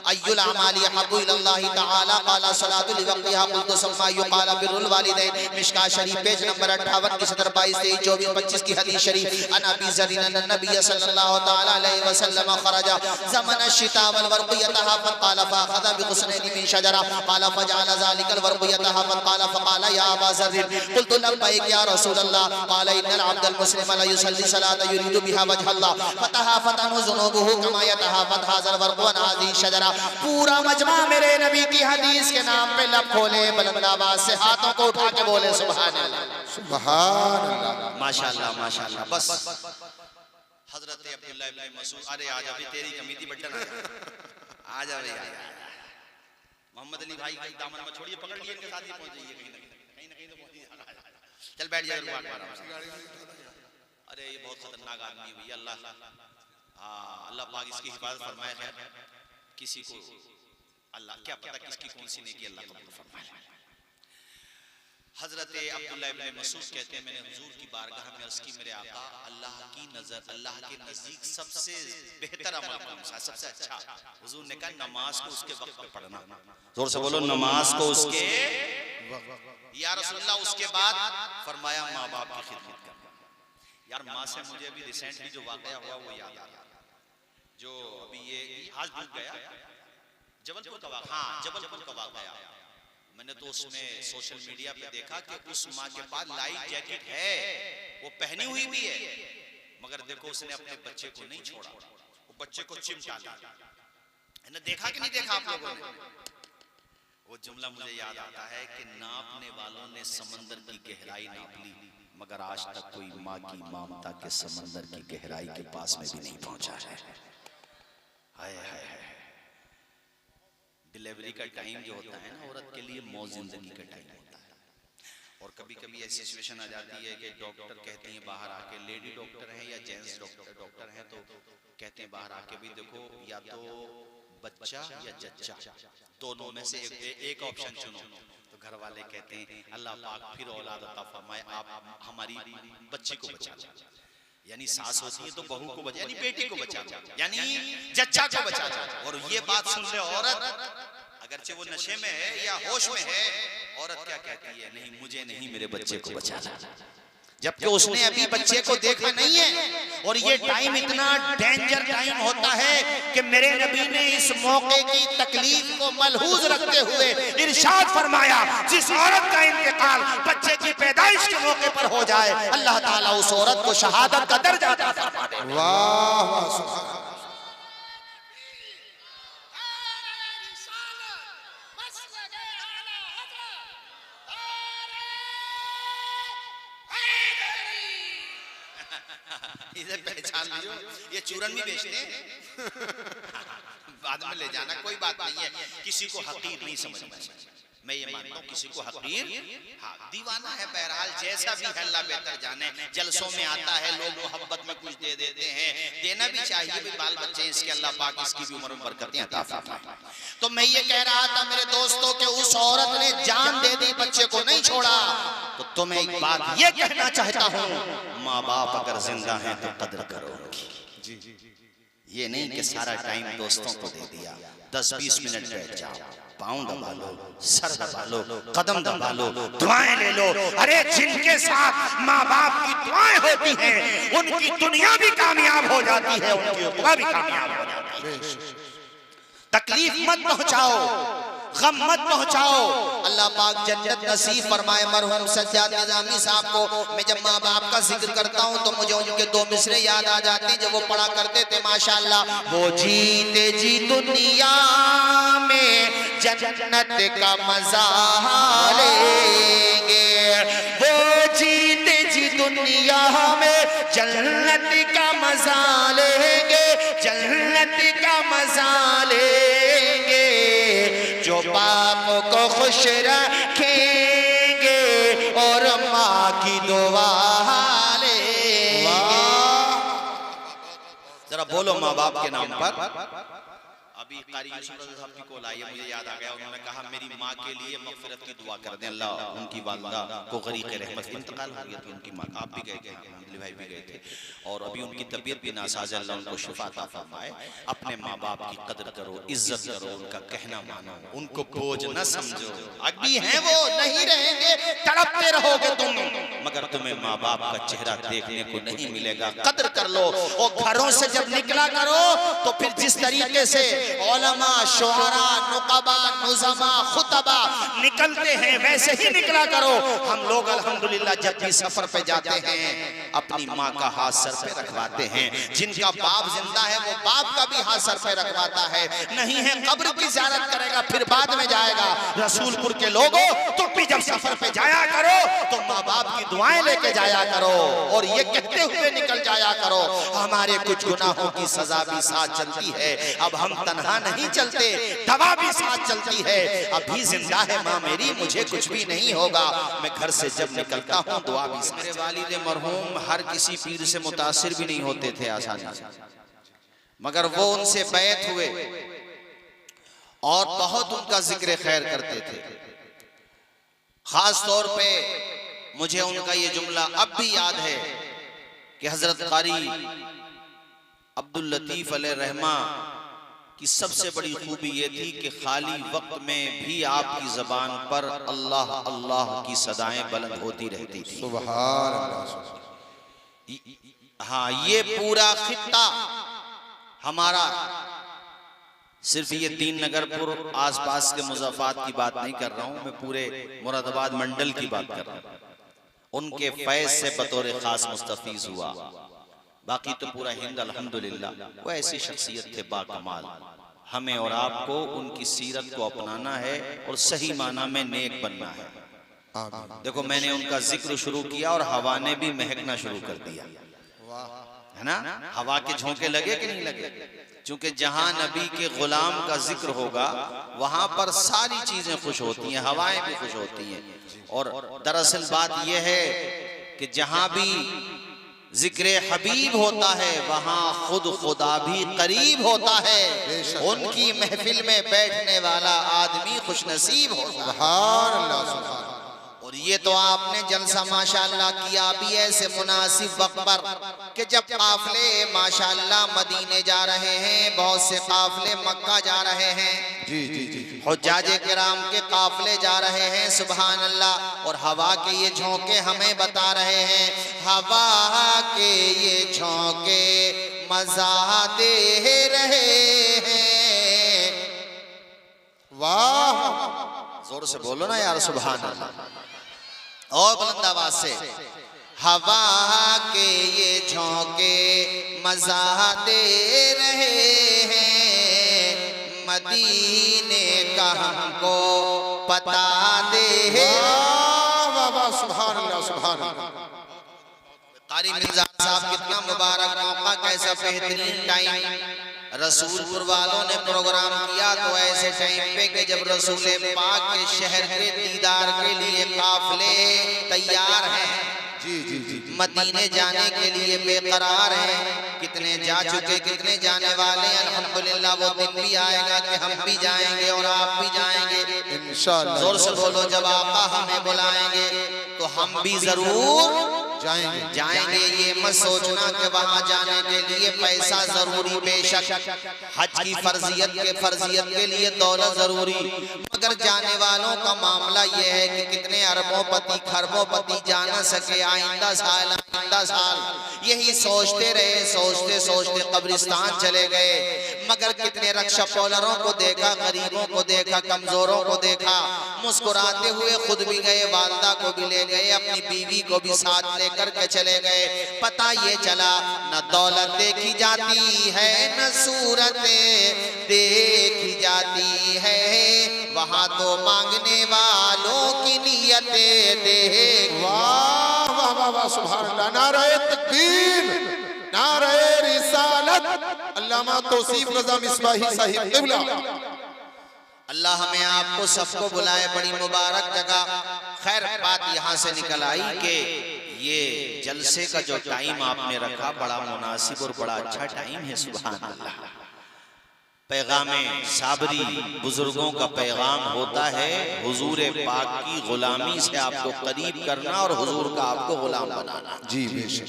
अय्युल अमाली अहब्बु इलल्लाहि तआला क़ाल सलातु लिवक्तिहा क़ुल्तु सम्मा युक़ाल बिरुल वालिदैन। मिशकात शरीफ पेज नंबर 58 की 17 22 23 24 25 की हदीस शरीफ। अन अबी ज़र अन नबी सल्लल्लाहु तआला अलैहि वसल्लम खरजा ज़मन अश-शिता वल वर्क़ु यतहाफ़त क़ाल फ़अख़ज़ बिग़ुस्नैनि मिन शजरा क़ाल फ़जअल ज़ालिकल वर्क़ु यतहाफ़त क़ाल फ़क़ाल या अबा ज़र क़ुल्तु लब्बैक या रसूलल्लाह क़ाल इन्नल अब्दल मुस्लिम ला युसल्ली सलात युरीदु बिहा वजहल्लाह फ़तहाफ़त अन्हु ज़ुनूबुहु कमा यतहाफ़त हाज़ल वर्क़ु अन हाज़िही शजरा। पूरा मजमा मेरे नबी की हदीस के नाम पे लब खोले, बुलंद आवाज़ से हाथों को उठा के बोले सुभान अल्लाह, सुभान अल्लाह, माशाअल्लाह माशाअल्लाह। बस हजरत अब्दुल्लाह इब्न मसऊद, अरे आज अभी तेरी कमी थी बट्टन आ जा रे। मोहम्मद अली भाई के दामन में छोड़िए, पकड़ लिए इनके साथ ही पहुंच जाइए कहीं ना कहीं तो पहुंच जाइए। चल बैठ जाए। अरे ये बहुत खतरनाक आदमी है भैया। अल्लाह अल्लाह पाक इसकी हिफाजत फरमाए। खैर किसी को अल्लाह क्या पता किसकी कौन सी नेकी अल्लाह कबूल फरमाए। हजरत अब्दुल्लाह इब्न मसऊद कहते हैं मैंने हुजूर की बारगाह में अर्ज़ की मेरे आका, अल्लाह की नजर, अल्लाह के नजदीक सबसे बेहतर अमल कौन सा, सबसे अच्छा? हुजूर ने कहा नमाज को उसके वक्त पे पढ़ना। जोर से बोलो नमाज को उसके। या रसूलल्लाह उसके बाद फरमाया माँ बाप की खिदमत करना। यार माँ से मुझे अभी रिसेंटली जो वाकया हुआ वो याद आ गया, जो अभी ये आज डूब गया जबलपुर का वाकया। हाँ जबलपुर का वाकया। मैंने तो उसमें सोशल मीडिया पे देखा कि उस माँ के पास लाइफ जैकेट है, वो पहनी हुई भी है, मगर देखो उसने अपने बच्चे को नहीं छोड़ा, वो बच्चे को चिमटा लिया। मैंने देखा कि नहीं देखा आप लोगों ने? वो जुमला मुझे याद आता है कि नापने वालों ने समंदर की गहराई नाप ली, मगर आज तक कोई माँ की ममता के समंदर की गहराई के पास में भी नहीं पहुंचा है। हाय हाय हाय। डिलीवरी का टाइम जो होता है ना औरत के लिए मौत जिंदगी का टाइम होता है। और कभी कभी ऐसी सिचुएशन आ जाती है कि डॉक्टर कहती हैं बाहर आके, लेडी डॉक्टर हैं या जेंट्स डॉक्टर हैं, तो कहते हैं बाहर आके भी देखो या तो बच्चा या जच्चा, दोनों में से एक ऑप्शन चुनो। तो घर वाले कहते हैं अल्लाह पाक फिर औलाद अता फरमाए, आप हमारी बच्ची को बचा लो। यानी सास होती है तो बहू को बचा, यानी बेटी को बचा लो, यानी जच्चा को बचा लो। और ये बात सुन ले औरत, अगरचे वो नशे में है या होश में है, औरत क्या कहती है, नहीं मुझे नहीं, मेरे बच्चे को बचाना, जबकि उसने अभी बच्चे को देखा नहीं है। और ये टाइम इतना डेंजर टाइम होता है कि मेरे नबी ने इस मौके की तकलीफ को मलहूज रखते हुए इरशाद फरमाया, जिस औरत का इंतकाल बच्चे की पैदाइश के मौके पर हो जाए, अल्लाह ताला उस औरत को शहादत का दर्जा अता फरमा दे। वाह वाह सुभान। इसे पहचान लियो, ये चूरन भी बेचते हैं बाद में ले जाना, कोई बात नहीं है, किसी को हकीर नहीं समझना। मैं ये मानता हूँ किसी को हकीर, हाँ दीवाना है, बहरहाल जैसा भी है अल्लाह बेहतर जाने। जलसों में आता है, लोग मोहब्बत में कुछ दे देते हैं, देना भी चाहिए, भी बाल बच्चे इसके अल्लाह पाक इसकी भी उम्र में बरकतें अता फरमाए। तो मैं ये कह रहा था मेरे दोस्तों कि उस औरत ने जान दे दी, बच्चे को नहीं छोड़ा। तो तुम्हें एक बात ये कहना चाहता हूँ, माँ बाप अगर जिंदा हैं तो कदर करो उनकी। ये नहीं कि सारा टाइम दोस्तों को दे दिया, 10-20 मिनट बैठ जाओ, पाँव दबा लो, सर दबा लो, कदम दबा लो, दुआएं ले लो। अरे जिनके साथ माँ बाप की दुआएं होती हैं, उनकी दुनिया भी कामयाब हो जाती है, उनकी उखरा भी कामयाब हो जाती है। तकलीफ मत पहुंचाओ, गम मत पहुंचाओ। अल्लाह पाक जन्नत नसीब फरमाए मरहूम सज्जाद निजामी साहब को। मैं जब माँ बाप का जिक्र करता हूँ तो मुझे उनके 2 मिसरे याद आ जाती जब वो पढ़ा करते थे, माशाअल्लाह। वो जीते जी दुनिया में जन्नत का मजा लेंगे, वो जीते जी दुनिया में जन्नत का मजा लेंगे, जन्नत का मजा लेंगे, जो बाप को खुश रखेंगे और माँ की दुआ लेंगे। जरा बोलो माँ बाप के नाम पर। अभी कारी यूसुफ रज़ा साहब की कॉल आई है, मुझे याद आ गया, उन्होंने कहा मेरी माँ के लिए मग़फ़िरत की दुआ कर दें, अल्लाह उनकी वालिदा को गरीक़ रहमत, इंतकाल हो गया था उनकी माँ का। आप भी गए थे, अब्दुल भाई भी गए थे, और अभी उनकी तबीयत भी नासाज है, अल्लाह उनको शिफा अता फरमाए। अपने माँ बाप की कदर करो, इज्जत करो, उनका कहना मानो, उनको बोझ न समझो। अभी हैं वो, नहीं रहेंगे, तड़पते रहोगे तुम, मगर तुम्हें माँ बाप का चेहरा देखने को नहीं मिलेगा। कदर कर लो। और घरों से जब निकला करो तो फिर जिस तरीके से उलमा, शुअरा, नुक़बा, नुज़मा, खुतबा निकलते हैं वैसे ही निकला करो। हम लोग अल्हम्दुलिल्लाह जब भी सफर पे जाते हैं अपनी माँ का हाथ सर पे रखवाते हैं। जिनका बाप जिंदा है वो बाप का भी हाथ सर पे रखवाता है। नहीं है कब्र की ज़ियारत करेगा फिर बाद में जाएगा। रसूलपुर के लोगों तुम भी जब सफर पे जाया करो तो माँ बाप की दुआएं लेके जाया करो और ये कहते हुए निकल जाया करो हमारे कुछ गुनाहों की सजा भी साथ चलती है। अब हम तन्हा नहीं चलते, दवा भी साथ चलती है। अभी जिंदा है माँ मेरी, मुझे कुछ भी नहीं होगा। मैं घर से जब निकलता हूँ दुआ भी। मेरे वालिद मरहूम हर किसी पीर से मुतासिर भी नहीं होते थे आसानी से, मगर वो उनसे बैत हुए और बहुत उनका जिक्र खैर करते थे। खास तौर पे मुझे उनका ये जुमला अब भी याद है कि हजरत कारी अब्दुल लतीफ अलैहि रहमा की सबसे बड़ी खूबी ये थी कि खाली वक्त में भी आपकी जबान पर अल्लाह अल्लाह की सदाएं बुलंद होती रहती थी। सुभान अल्लाह। हाँ, ये पूरा खित्ता हमारा, सिर्फ ये 3 नगरपुर आसपास के मुज़ाफ़ात की बात नहीं कर रहा हूँ, मैं पूरे मुरादाबाद मंडल की बात कर रहा हूँ। उनके फैज़ से बतौर खास मुस्तफ़ीज़ हुआ। बाकी तो पूरा हिंद अल्हम्दुलिल्लाह। वो ऐसी शख्सियत थे बाकमाल। हमें और आपको उनकी सीरत को अपनाना है और सही माना में नेक बनना है। देखो मैंने उनका जिक्र शुरू किया और हवा ने भी महकना शुरू कर दिया, है ना। हवा के झोंके लगे कि नहीं लगे? क्योंकि जहां नबी के गुलाम का जिक्र होगा वहां पर सारी चीजें खुश होती हैं, हवाएं भी खुश होती हैं। और दरअसल बात यह है कि जहां भी जिक्र हबीब होता है वहां खुद खुदा भी करीब होता है। उनकी महफिल में बैठने वाला आदमी खुशनसीब होता है। और ये तो आपने जलसा माशाअल्लाह किया भी ऐसे मुनासिब वक्त पर कि जब काफले माशाअल्लाह मदीने जा रहे हैं, बहुत से काफले मक्का जा रहे हैं, जी जी जी, हुज्जाज किराम के काफले जा रहे हैं, सुभान अल्लाह। और हवा के ये झोंके हमें बता रहे हैं, हवा के ये झोंके मजा दे रहे हैं। वाह, जोर से बोलो ना यार, सुभान अल्लाह। और बुलंद आवाज से, हवा के ये झोंके मजा दे रहे हैं, मदीने का हमको पता दे। वाह वाह, सुभान अल्लाह सुभान अल्लाह। कारी मिर्जा साहब, कितना मुबारक मौका, कैसा बेहतरीन टाइम। रसूलपुर वालों ने प्रोग्राम किया तो ऐसे टाइम पे कि जब रसूल पाक के शहर के दीदार के लिए काफले तैयार हैं, जी जी जी, मदीने जाने के लिए बेकरार हैं। कितने जा चुके, कितने जाने वाले। अल्हम्दुलिल्लाह वो दिन भी आएगा कि हम भी जाएंगे और आप भी जाएंगे इंशाअल्लाह। जोर से बोलो, जब आका हमें बुलाएंगे तो हम भी जरूर जाएंगे। ये मत सोचना कि वहां जाने के लिए पैसा जरूरी, बेशक हज की फर्जियत के लिए दौलत जरूरी, मगर जाने वालों का मामला ये है कि कितने अरबों-पति खरबों-पति जा न सके। आइंदा साल यही सोचते रहे, सोचते कब्रिस्तान चले गए। मगर कितने रक्षा पॉलरों को देखा, गरीबों को देखा, कमजोरों को देखा, मुस्कुराते हुए खुद भी गए, वालदा को भी ले गए, अपनी बीवी को भी साथ लेकर के चले गए। पता ये चला, न दौलत देखी जाती है, न सूरतें देखी जाती है, वहां तो मांगने वालों की नियतें देख। वाह वाह वाह वाह, सुभान अल्लाह। नारे तकबीर, नारे रिसालत। अल्लामा तौसीफ रज़ा मिसबाही साहिब क़िबला। अल्लाह हमें आपको सबको बुलाए बड़ी मुबारक जगह। खैर, बात यहाँ से निकल आई कि ये जलसे का जो टाइम आपने रखा बड़ा मुनासिब और बड़ा अच्छा टाइम है, सुभान अल्लाह। पैगामे साबरी बुजुर्गों का पैगाम होता है हुजूर पाक की गुलामी से आपको करीब करना और हुजूर का आपको गुलाम बनाना। जी बेशक।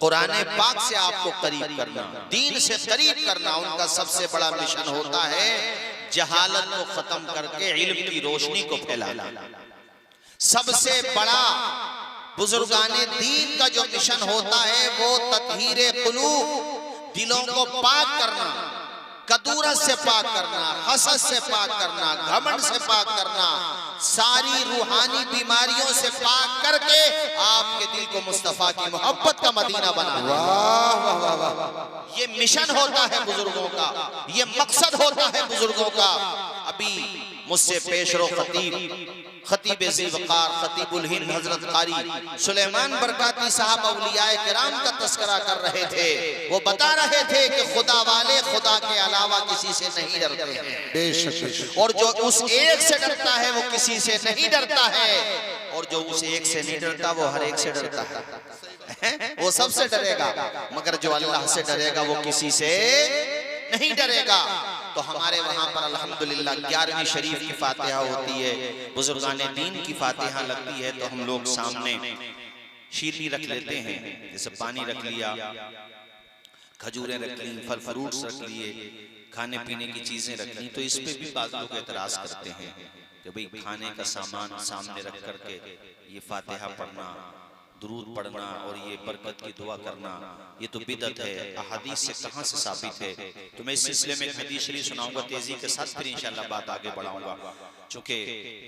कुरान पाक से आपको करीब करना, दीन से करीब करना उनका सबसे बड़ा मिशन होता है। जहालत को खत्म करके इल्म की रोशनी को फैलाना सबसे बड़ा बुजुर्गाने दीन का जो मिशन होता है वो तत्हीरे कुलूब, दिलों को पाक करना, कदूरत से पाक करना, हसद से पाक करना, घमंड से पाक करना, सारी रूहानी बीमारियों से पाक करके आपके दिल को मुस्तफा की मोहब्बत का मदीना बनाना। वाह वाह वाह वाह, ये मिशन होता है बुजुर्गों का, ये मकसद होता है बुजुर्गों का। अभी मुझसे पेशरो खतीब ज़ीवकार खतीबुल हिंद हजरत कारी सुलेमान बरकाती साहब औलियाए किराम का तस्करा कर रहे थे। वो बता रहे थे कि खुदा वाले खुदा के अलावा किसी से नहीं डरते हैं, बेशक। और जो उस एक से डरता है वो किसी से नहीं डरता है, और जो उस एक से नहीं डरता वो हर एक से डरता है। वो सबसे डरेगा, मगर जो अल्लाह से डरेगा वो किसी से नहीं डरेगा। तो हमारे वहाँ पर अल्हम्दुलिल्लाह 11वीं शरीफ की फातिहा होती है, बुजुर्गाने दीन की फातिहा लगती है। तो हम लोग सामने शीरनी रख लेते हैं, जैसे पानी रख लिया, खजूरें रख ली, फल फ्रूट्स रख लिए, खाने पीने की चीजें रख ली। तो इस पे भी बात लोग एतराज करते हैं कि भाई खाने का सामान सामने रख करके ये फातिहा पढ़ना, दुरूद पढ़ना और ये बरकत की दुआ करना, ये तो बिदअत है, अहादीस से कहाँ से साबित है। तो मैं इस सिलसिले में एक हदीस शरीफ सुनाऊंगा तेजी के साथ, फिर इंशाल्लाह बात आगे बढ़ाऊंगा। चूंकि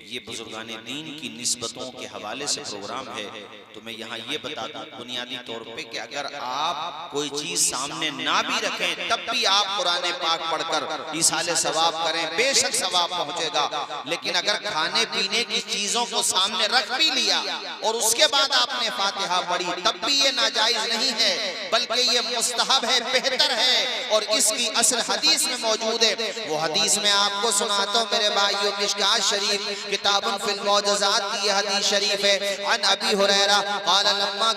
ये बुजुर्गाने दीन की निस्बतों के हवाले से प्रोग्राम है, तो मैं यहाँ ये बता दूं बुनियादी तौर पे कि अगर आप कोई चीज सामने ना भी रखें तब भी आप कुरान पाक पढ़कर इसाले सवाब करें, बेशक सवाब पहुंचेगा। लेकिन अगर खाने पीने की चीजों को सामने रख भी लिया और उसके बाद आपने फातिहा पढ़ी तब भी ये नाजायज नहीं है, बल्कि ये मुस्तहब है, बेहतर है। और इसकी असल हदीस में मौजूद है। वो हदीस में आपको सुनाता हूं मेरे भाइयों, मिशकात शरीफ किताबुन फिल मौजज़ात की ये हदीस शरीफ है। अन अबी हुरैरा क़ाल लम्मा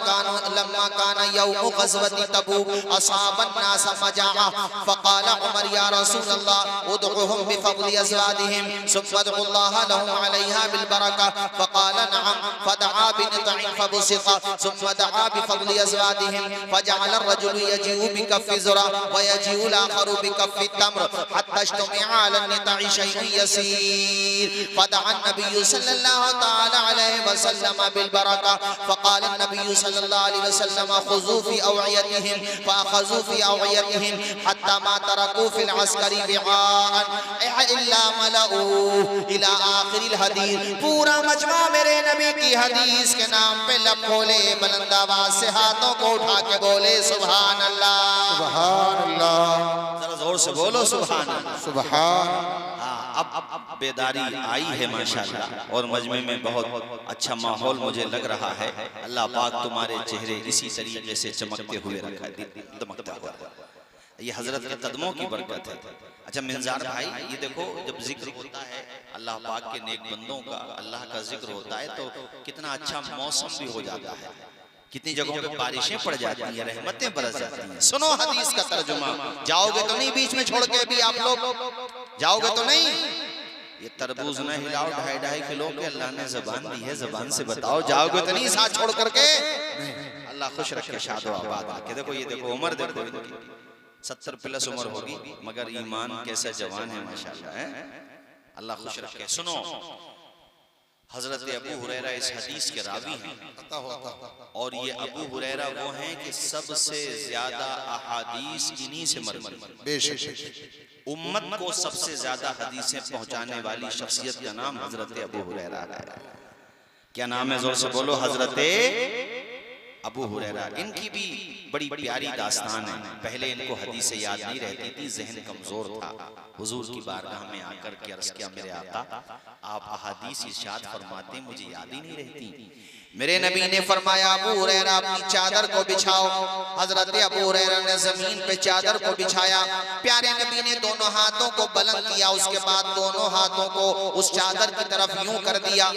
काना यौम ग़ज़वति तबूक असाबन नास मजाअ फ़क़ाल उमर या रसूल अल्लाह उदउहुम बिफ़ज़लि अज़वाजिहिम सुम्मा उदउल्लाह लहुम अलैहा बिल बरका फ़क़ाल नअम फ़दआ बिनितइन फ़बुसिक़ा सुम्मा दआ बिफ़ज़लि अज़वाजिहिम फ़जअल अर्रजुलु यजीउ बिकफ़्फ़ि ज़ुरा व यजीउ आखरु बिकफ़्फ़ि तम्र हत्ता इज्तमअ अला नितइ शैउन यसीर फ़दअ नबी सल्लल्लाहु तआला अलैहि वसल्लम बिल बरका फ़क़ाल नबी सल्लल्लाहु अलैहि वसल्लम खुज़ू फ़ी अवयतिहिम फ़अख़ज़ू फ़ी अवयतिहिम हत्ता मा तरकू फ़िल अस्करी विआअन इल्ला मलऊ इला आखिरिल हदीस। पूरा मजमा मेरे नबी की हदीस के नाम पे लब खोले, बुलंद आवाज से हाथों को उठा के बोले सुभान अल्लाह, सुभान अल्लाह, जरा जोर से बोलो सुभान अल्लाह, सुभान। हाँ, अब बेदारी आई है माशाअल्लाह और मजमे में बहुत अच्छा माहौल मुझे लग रहा है। अल्लाह पाक तुम्हारे चेहरे इसी तरीके से चमकते हुए रखा है, दमकता हुआ। ये हजरत के कदमों की बरकत है। अच्छा मिंजार भाई, ये देखो जब जिक्र होता है अल्लाह पाक के नेक बंदों का, अल्लाह का जिक्र होता है तो कितना अच्छा मौसम भी हो जाता है, कितनी जगहों पे बारिशें पड़ जाती हैं, रहमतें बरस जाती हैं। सुनो हदीस का तर्जुमा, जाओगे तो नहीं बीच में छोड़ के भी आप लोग जाओगे तो नहीं? ये तरबूज न हिलाओ 2.5 किलो के, अल्लाह ने ज़बान दी है, ज़बान से बताओ जाओगे तो नहीं साथ छोड़ करके? अल्लाह खुश रखे, शादो आबाद रखे। देखो ये देखो उम्र देखो इनकी 70 प्लस उम्र होगी मगर ईमान कैसा जवान है माशाल्लाह है। अल्लाह खुश रखे। सुनो हजरत अबू हुरैरा इस हदीस के रावी हैं और ये अबू हुरैरा वो हैं कि सबसे ज्यादा अहादीस इन्हीं से मरवी। उम्मत को सबसे ज्यादा हदीसें पहुंचाने वाली शख्सियत का नाम हजरत अबू हुरैरा है। क्या नाम है? जोर से बोलो, हजरत अबू हुरैरा। इनकी भी बड़ी प्यारी दास्तान है। पहले इनको हदीसें याद नहीं रहती थी, जहन कमजोर था। हुजूर की बारगाह में आकर के अर्ज किया, मेरे आका आप अहादीस इरशाद फरमाते मुझे याद ही नहीं रहती। मेरे नबी ने फरमाया अबू हुरैरा अपनी चादर को बिछाओ। हजरत अबू हुरैरा ने जमीन पे चादर को बिछाया। प्यारे नबी ने दोनों हाथों को बुलंद किया, उसके बाद दोनों हाथों को उस चादर की तरफ यूं कर दिया।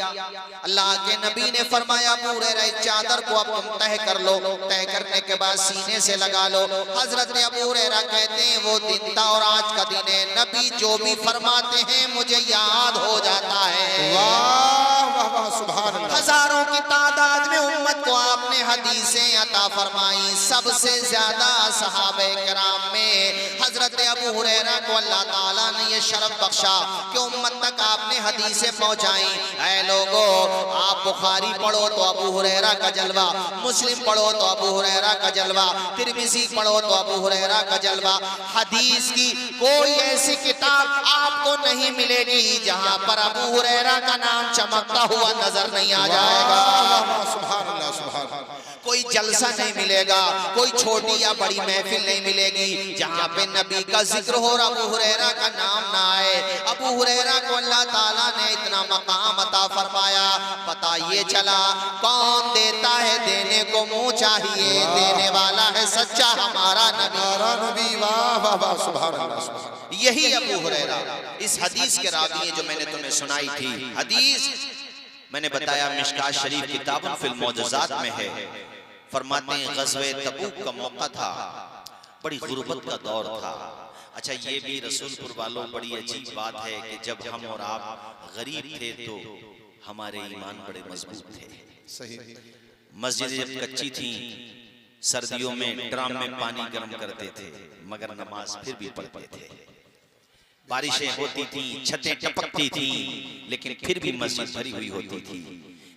अल्लाह के नबी ने फरमाया अबू हुरैरा इस चादर को अब तुम तह कर लो, तह करने के बाद सीने से लगा लो। हजरत अबू हुरैरा कहते हैं वो दिन था और आज का दिन है, नबी जो भी फरमाते हैं मुझे याद हो जाता है। वाह वाह वाह, सुभान अल्लाह। हजारों की तादाद में उम्मत को आपने हदीसें अता फरमाई। सबसे ज्यादा सहाबे कराम में हजरत अबू हुरैरा को अल्लाह ताला ने ये शरफ बख्शा कि उम्मत तक आपने हदीसें पहुंचाई। ऐ लोगों, आप बुखारी पढ़ो तो अबू हुरैरा का जलवा, मुस्लिम पढ़ो तो अबू हुरैरा का जलवा, तिरमिज़ी पढ़ो तो अबू हुरैरा का जलवा। हदीस की कोई ऐसी किताब आपको नहीं मिलेगी जहां पर अबू हुरैरा का नाम चमकता हुआ नजर नहीं आ जाएगा। सुभान अल्लाह, सुभान अल्लाह। कोई जलसा नहीं मिलेगा, कोई छोटी या बड़ी महफिल नहीं मिलेगी जहाँ पे नबी का जिक्र हो और अबू हुरैरा का नाम ना आए। अबू हुरैरा को अल्लाह ताला ने इतना मकाम अता फरमाया, पता ये चला कौन देता है देने को मुंह चाहिए, देने वाला है सच्चा हमारा नबी। वाह वाह वाह, सुभान अल्लाह, सुभान अल्लाह। यही अबू हुरैरा इस हदीस के रावी हैं जो मैंने तुम्हें सुनाई थी। हदीस मैंने बताया मिशकात शरीफ किताबुन फिल मौजज़ात में है। फरमाते हैं ग़ज़वे तबूक का मौका था, बड़ी गुर्बत का दौर था। अच्छा ये भी रसूलपुर वालों बड़ी अजीब बात है कि जब हम और आप गरीब थे तो हमारे ईमान बड़े मजबूत थे। सही। मस्जिदें जब कच्ची थी, सर्दियों में ड्राम में पानी गर्म करते थे मगर नमाज फिर भी पढ़ते थे। बारिशें होती थी, छतें टपकती थी, लेकिन फिर भी मस्जिद भरी हुई होती थी।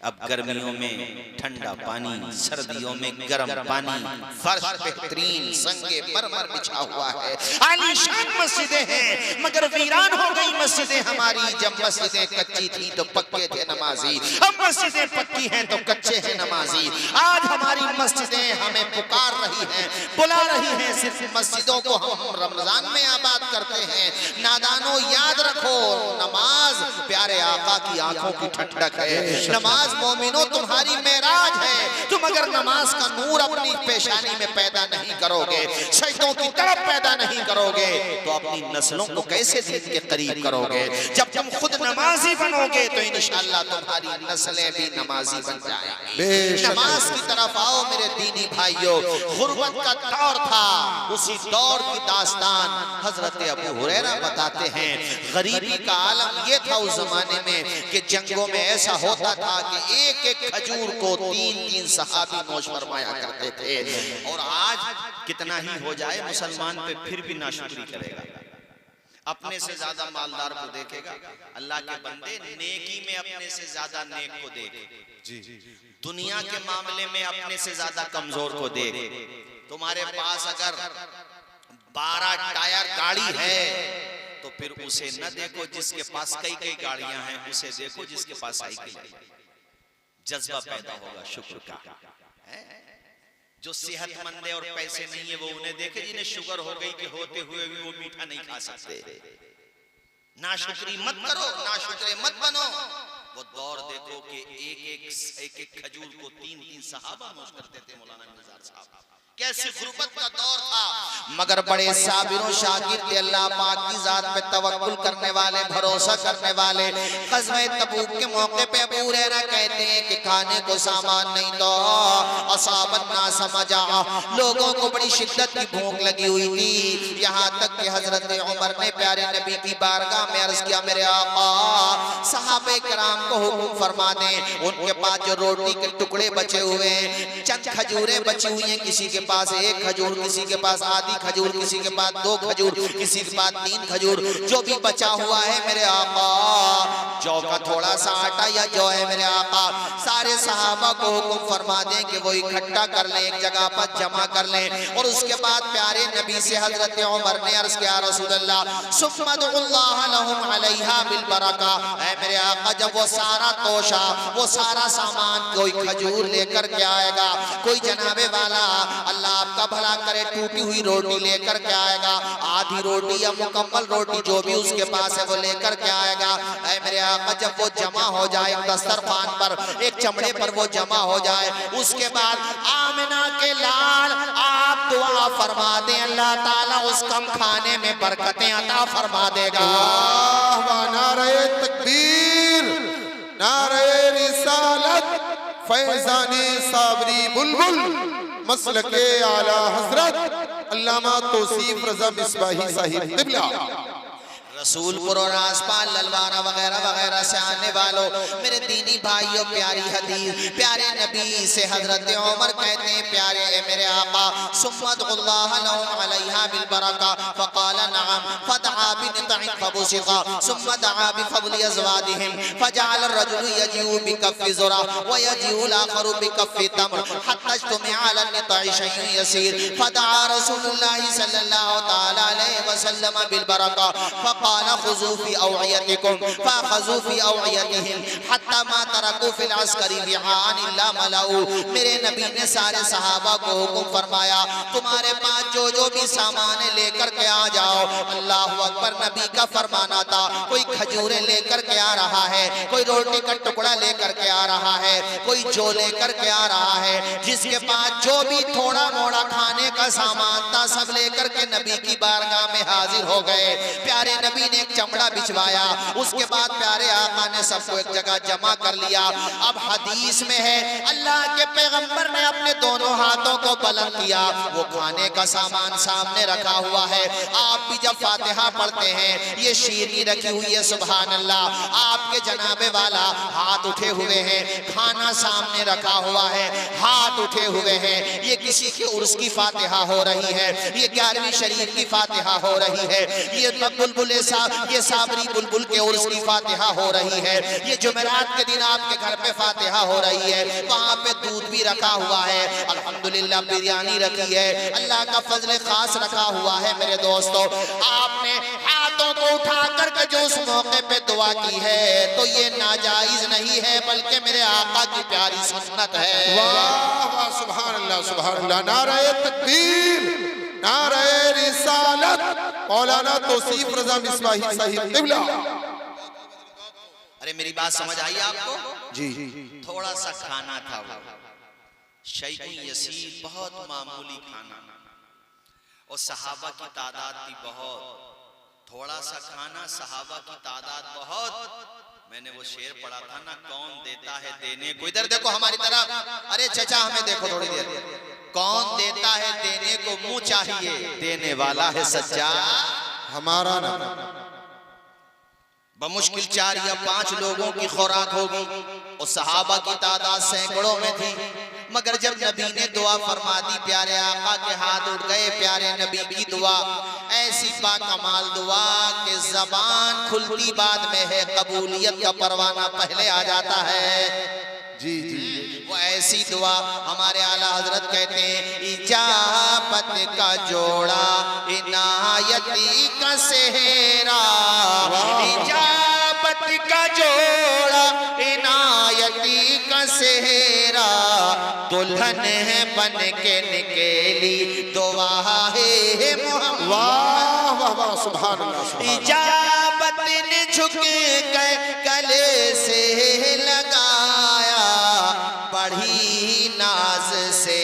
अब गर्मियों में ठंडा पानी, सर्दियों में गर्म पानी, फर्श बेहतरीन संगे मरमर बिछा हुआ है, आलीशान मस्जिदें हैं मगर वीरान हो गई मस्जिदें हमारी। जब मस्जिदें कच्ची थी तो पक्के थे नमाजी, अब मस्जिदें पक्की हैं तो कच्चे हैं नमाजी। आज हमारी मस्जिदें हमें पुकार रही हैं, बुला रही हैं। सिर्फ मस्जिदों को हम रमजान में आबाद करते हैं। नादानो याद रखो, नमाज प्यारे प्यारे आका की आंखों की ठंडक है। नमाज मोमिनो तुम्हारी मेराज है। तुम अगर नमाज का नूर अपनी पेशानी में पैदा नहीं करोगे, सजदों की तरफ पैदा नहीं करोगे, तो अपनी नस्लों को कैसे दीन के करीब करोगे? जब तुम खुद नमाजी बनोगे तो इंशाअल्लाह तुम्हारी नस्लें भी नमाजी बन जाएंगी। नमाज की तरफ आओ मेरे दीनी भाइयों। गुर्बत का दौर था, उसी दौर की दास्तान हजरत अबू हुरैरा बताते हैं। गरीबी का आलम यह था उस जमाने में कि जंगों में ऐसा होता था कि एक एक खजूर को 3-3 सहाबी नोश फरमाया करते थे। और आज कितना ही हो जाए मुसलमान पे फिर भी नाशुक्री करेगा, अपने से ज्यादा मालदार को देखेगा। अल्लाह के बंदे नेकी में अपने से ज्यादा नेक को देख, दुनिया के मामले में अपने से ज्यादा कमजोर को देख। तुम्हारे पास अगर 12 टायर गाड़ी है तो फिर उसे न देखो जिसके पास कई गाड़ियां हैं, उसे देखो जिसके पास साइकिल है। जज्बा पैदा होगा शुक्र का। जो सेहतमंद है और पैसे नहीं है वो उन्हें देखे जिन्हें शुगर हो गई कि होते हुए भी वो मीठा नहीं खा सकते। नाशुक्री मत करो, नाशुक्रे मत बनो। वो दौर देखो कि एक एक खजूर को 3-3 सहाबा नोश करते थे। मौलाना निज़ार साहब, कैसी गुर्बत का दौर था, मगर बड़े साबिरों शाकिर थे, अल्लाह पाक की जात पे तवक्कुल करने वाले, भरोसा करने वाले। ग़ज़वा तबूक के मौके पे अबू हुरैरा कहते हैं कि खाने को सामान नहीं तो असाबत ना समझा, लोगों को बड़ी शिद्दत की भूख लगी हुई थी। यहाँ तक कि हजरत उमर ने प्यारे नबी की बारगाह में अर्ज किया, मेरे आका सहाबे कराम को हुक्म फरमा दें, उनके पास जो रोटी के टुकड़े बचे हुए हैं, चंद खजूरें बची हुई हैं, किसी के पास 1 खजूर, किसी के पास आधी खजूर, किसी के पास 2 खजूर, किसी के पास 3 खजूर, जो भी बचा हुआ है मेरे आका, जौ का थोड़ा सा आटा या जौ है मेरे आका, सारे सहाबा को हुक्म फरमा दें कि वो इकट्ठा कर लें, एक जगह पर जमा कर लें। और उसके बाद प्यारे नबी से हजरत उमर ने अर्ज किया, रसूलल्लाह सुम्मदुल्लाह लहुम अलैहा बिल बरका, ऐ मेरे आका जब वो सारा तोशा, वो सारा सामान, कोई खजूर लेकर के आएगा, कोई जनाबे वाला अल्लाह आपका भला करे टूटी हुई रोटी लेकर के आएगा, आधी रोटी या मुकम्मल रोटी जो भी उसके पास है वो लेकर के आएगा। ऐ मेरे आका जब वो जमा हो जाए दस्तरखान पर, एक चमड़े पर वो जमा हो जाए, उसके बाद आमिना के लाल आप दुआ फरमा दें, अल्लाह ताला उस कम खाने में बरकतें अता फरमा देगा। नारे तकबीर, नारे रिसालत, फैज़ाने साबरी बुलबुल, मसलके आला हजरत अल्लामा तौसीफ रज़ा मिसबाही साहिब क़िबला। रसूलपुर और आसपास ललवारा वगैरह वगैरह से आने वालों मेरे दीनी भाइयों, प्यारी हदीस प्यारे नबी से हजरत उमर कहते हैं, प्यारे मेरे आका सुम्मदुल्लाह लहुम अलैहा बिल बरका, फक़ाल नअम फदआ बिनितइन फबुसिका सुम्मा दआ बिफज़लि अज़वादिहिम फजअल अर्रजुलु यजीउ बिकफ़्फि ज़ुरा व यजीउ आखरु बिकफ़्फि तम्र हत्ता इज्तमअ अला निताइ शैउन यसीर फदआ रसूलुल्लाह सल्लल्लाहु तआला अलैहि वसल्लम बिल बरका फ़क़ाल ख़ुज़ू फ़ी अवइयतिकुम फ़अख़ज़ू फ़ी अवइयतिहिम हत्ता मा तरकू फ़िल अस्करी विआन इल्ला मलऊ। मेरे नबी ने सारे सहाबा को हुक्म फरमाया, तुम्हारे पास जो जो भी सामान है लेकर के आ जाओ। अल्लाहु अकबर। नबी का फरमाना था, कोई खजूरें लेकर के आ रहा है, कोई रोटी का टुकड़ा लेकर के आ रहा है, कोई जो लेकर के आ रहा है, जिसके पास जो भी थोड़ा मोड़ा खाने का सामान था सब लेकर के नबी की बारगाह में हाजिर हो गए। प्यारे नबी ने एक चमड़ा बिछवाया, उसके बाद प्यारे आका ने सबको एक जगह जमा कर लिया। अब हदीस में है अल्लाह के पैगंबर ने अपने दोनों हाथों को बुलंद किया, वो खाने का सामान सामने रखा हुआ है। आप भी जब फातिहा पढ़ते हैं, ये शीरनी रखी हुई है, सुभान अल्लाह, आपके जनाबे वाला हाथ उठे हुए हैं, खाना सामने रखा हुआ है, हाथ उठे हुए हैं, ये किसी के उर्स की फातिहा हो रही है, ये 11वीं शरीफ की फातिहा हो रही है, ये बुलबुले साहब, ये साबरी बुलबुल के उर्स की फातिहा हो रही है, ये जुमेरात के दिन आपके घर पे फातिहा हो रही है, वहाँ पे दूध भी रखा हुआ है, अल्हम्दुलिल्लाह बिरयानी रखी है, अल्लाह का फजल खास रखा हुआ है। मेरे दोस्तों, आपने हाथों को उठा करके जो उस मौके पे दुआ की है तो ये नाजायज नहीं है, बल्कि मेरे आका की प्यारी सुन्नत है। वाह वाह, सुभान अल्लाह, सुभान अल्लाह, नारे तकबीर, नारे रिसालत, मौलाना तौसीफ रज़ा मिसबाही साहिब क़िबला। अरे मेरी बात समझ आई आपको? जी। थोड़ा सा खाना था वो, शैकुन यसीर, बहुत मामूली खाना, और सहाबा की तादाद थी बहुत। थोड़ा सा खाना, सहाबा की तादाद बहुत। मैंने वो शेर पढ़ा था ना, कौन देता है देने को, इधर देखो हमारी तरफ, अरे चचा हमें देखो थोड़ी देर, कौन देता है देने को, मुंह चाहिए, देने वाला है सच्चा हमारा ना। बमुश्किल 4 या 5 लोगों की खुराक होगी, और सहाबा की तादाद सैकड़ों में थी। मगर जब नबी ने दुआ फरमा दी, प्यारे आका के हाथ उठ गए, प्यारे नबी की दुआ ऐसी बाकमाल दुआ कि जबान खुलती बाद में है, कबूलियत का परवाना पहले आ जाता है। जी जी। वो ऐसी दुआ हमारे आला हजरत कहते हैं, इजाबत का जोड़ा इनायती का सेहरा, इजाबत का जोड़ा इनायती का सेहरा, दुल्हन है बन के निकली दुआ है मोहम्मद। वाह वाह वाह, सुभान अल्लाह। इजाबत ने झुक गए गले से लगाया, बढ़ी नाज से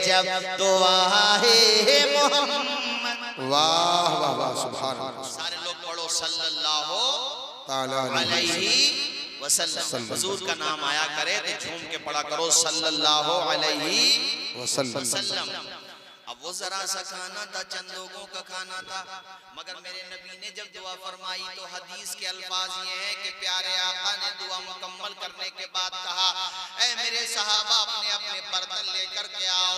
जब दुआ है मोहम्मद। वाह वाह वाह, सुभान अल्लाह। सारे लोग पढ़ो सल्लल्लाहु ताला अलैहि वसल्लम। हुजूर का नाम आया करे तो झूम के पढ़ा करो सल्लल्लाहु अलैहि वसल्लम। अब वो जरा सा खाना था, चंद लोगों का खाना था, मगर मेरे नबी ने जब दुआ फरमाई तो हदीस के अल्फाज ये हैं कि प्यारे आका ने दुआ मुकम्मल करने के बाद कहा, ऐ मेरे सहाबा अपने अपने बर्तन लेकर के आओ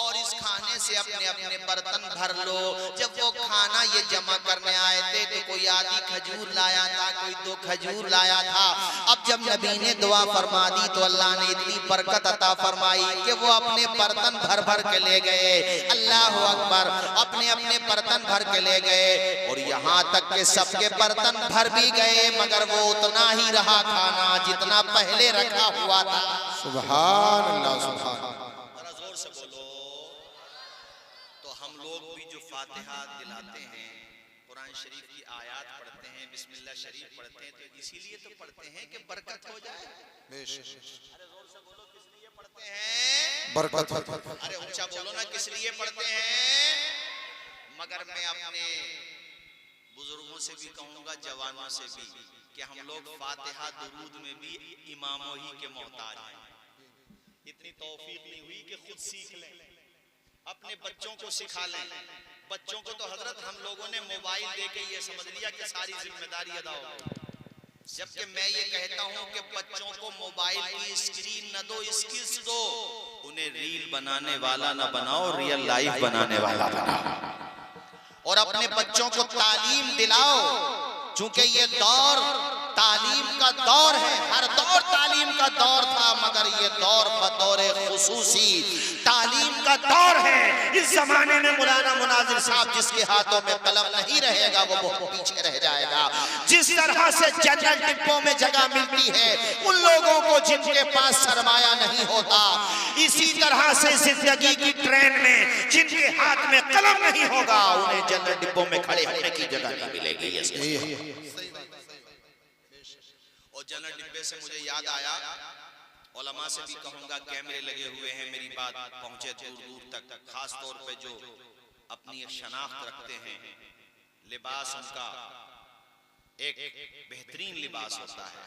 और इस खाने से अपने अपने बर्तन भर लो। जब वो खाना ये जमा करने आए थे तो कोई आधी खजूर लाया था, कोई 2 खजूर लाया था। अब जब नबी ने दुआ फरमा दी तो अल्लाह ने इतनी बरकत अता फरमाई कि वो अपने बर्तन भर भर के ले गए। अल्लाह अकबर, अपने अपने बर्तन भर के ले गए, और यहाँ तक के सबके बर्तन भर भी गए, मगर वो उतना ही रहा खाना जितना पहले रखा हुआ था। सुभान अल्लाह, सुभान। जरा जोर से बोलो। तो हम लोग भी जो फातिहा दिलाते हैं, कुरान शरीफ की आयत पढ़ते हैं, बिस्मिल्लाह शरीफ पढ़ते हैं, तो इसीलिए तो पढ़ते हैं कि बरकत हो जाए। अरे जोर से बोलो, किस लिए पढ़ते हैं? बरकत। अरे ऊंचा बोलो ना, किस लिए पढ़ते हैं? मगर मैं अपने बुजुर्गों से भी कहूंगा, जवानों से भी, कि हम लोग फातिहा दुरूद में भी इमामों ही के मोहताज हैं। इतनी तौफीक नहीं हुई कि खुद सीख लें, अपने बच्चों को सिखा लें। बच्चों को तो हजरत हम लोगों ने मोबाइल देके ये समझ लिया कि सारी जिम्मेदारी अदा हो गई, जबकि मैं ये कहता हूं कि बच्चों को मोबाइल की स्क्रीन न दो, स्किल्स दो। उन्हें रील बनाने वाला न बनाओ, रियल लाइफ बनाने वाला बनाओ, और अपने बच्चों को तालीम दिलाओ, चूंकि ये दौर तालीम का दौर है। हर दौर तालीम का दौर था, मगर ये दौर बतौर खुसूसी तालीम का दौर है। इस जमाने में मौलाना मुनाजिर साहब जिसके हाथों में कलम नहीं रहेगा वो बहुत पीछे रह जाएगा। जिस तरह से जनरल डिब्बों में जगह मिलती है उन लोगों को जिनके पास सरमाया नहीं होता, इसी तरह से जिंदगी की ट्रेन में जिनके हाथ में कलम नहीं होगा उन्हें जनरल डिब्बों में खड़े होने की जगह नहीं मिलेगी। और जनरल डिब्बे से मुझे याद आया, उलमा से भी कहूंगा, कैमरे लगे हुए हैं, मेरी बात पहुंचे दूर दूर तक, खास तौर पे जो अपनी एक शनाख्त रखते हैं, लिबास उनका एक बेहतरीन लिबास होता है,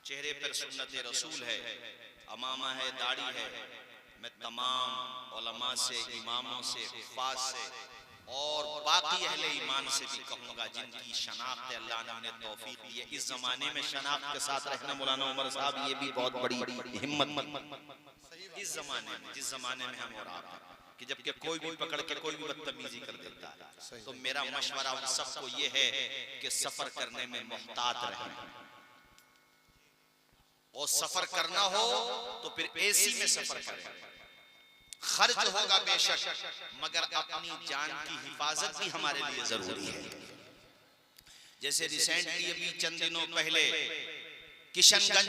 चेहरे पर सुन्नत रसूल है, अमामा है, दाढ़ी है। मैं तमाम उलमा से, इमामों से, हुफ़ाज़ से और बाकी अहले ईमान से भी कहूंगा, जिनकी शनाख्त अल्लाह ने उन्हें तौफीक दी है। इस जमाने में शनाख्त के साथ रहना मौलाना उमर साहब, ये भी बहुत बड़ी हिम्मत। इस जमाने में, जिस जमाने में हम और आप हैं, कि जबकि कोई भी पकड़ के कोई भी बदतमीजी कर देता है, तो मेरा मशवरा उन सबको ये है कि सफर करने में मुहतात रहें, और सफर करना हो तो फिर एसी में सफर करें। खर्च होगा बेशक, मगर अपनी जान की हिफाजत भी हमारे लिए जरूरी है। जैसे रिसेंटली अभी चंद दिनों पहले किशनगंज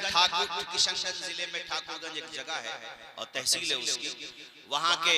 जिले में ठाकुरगंज एक जगह है और तहसील है उसकी, वहां के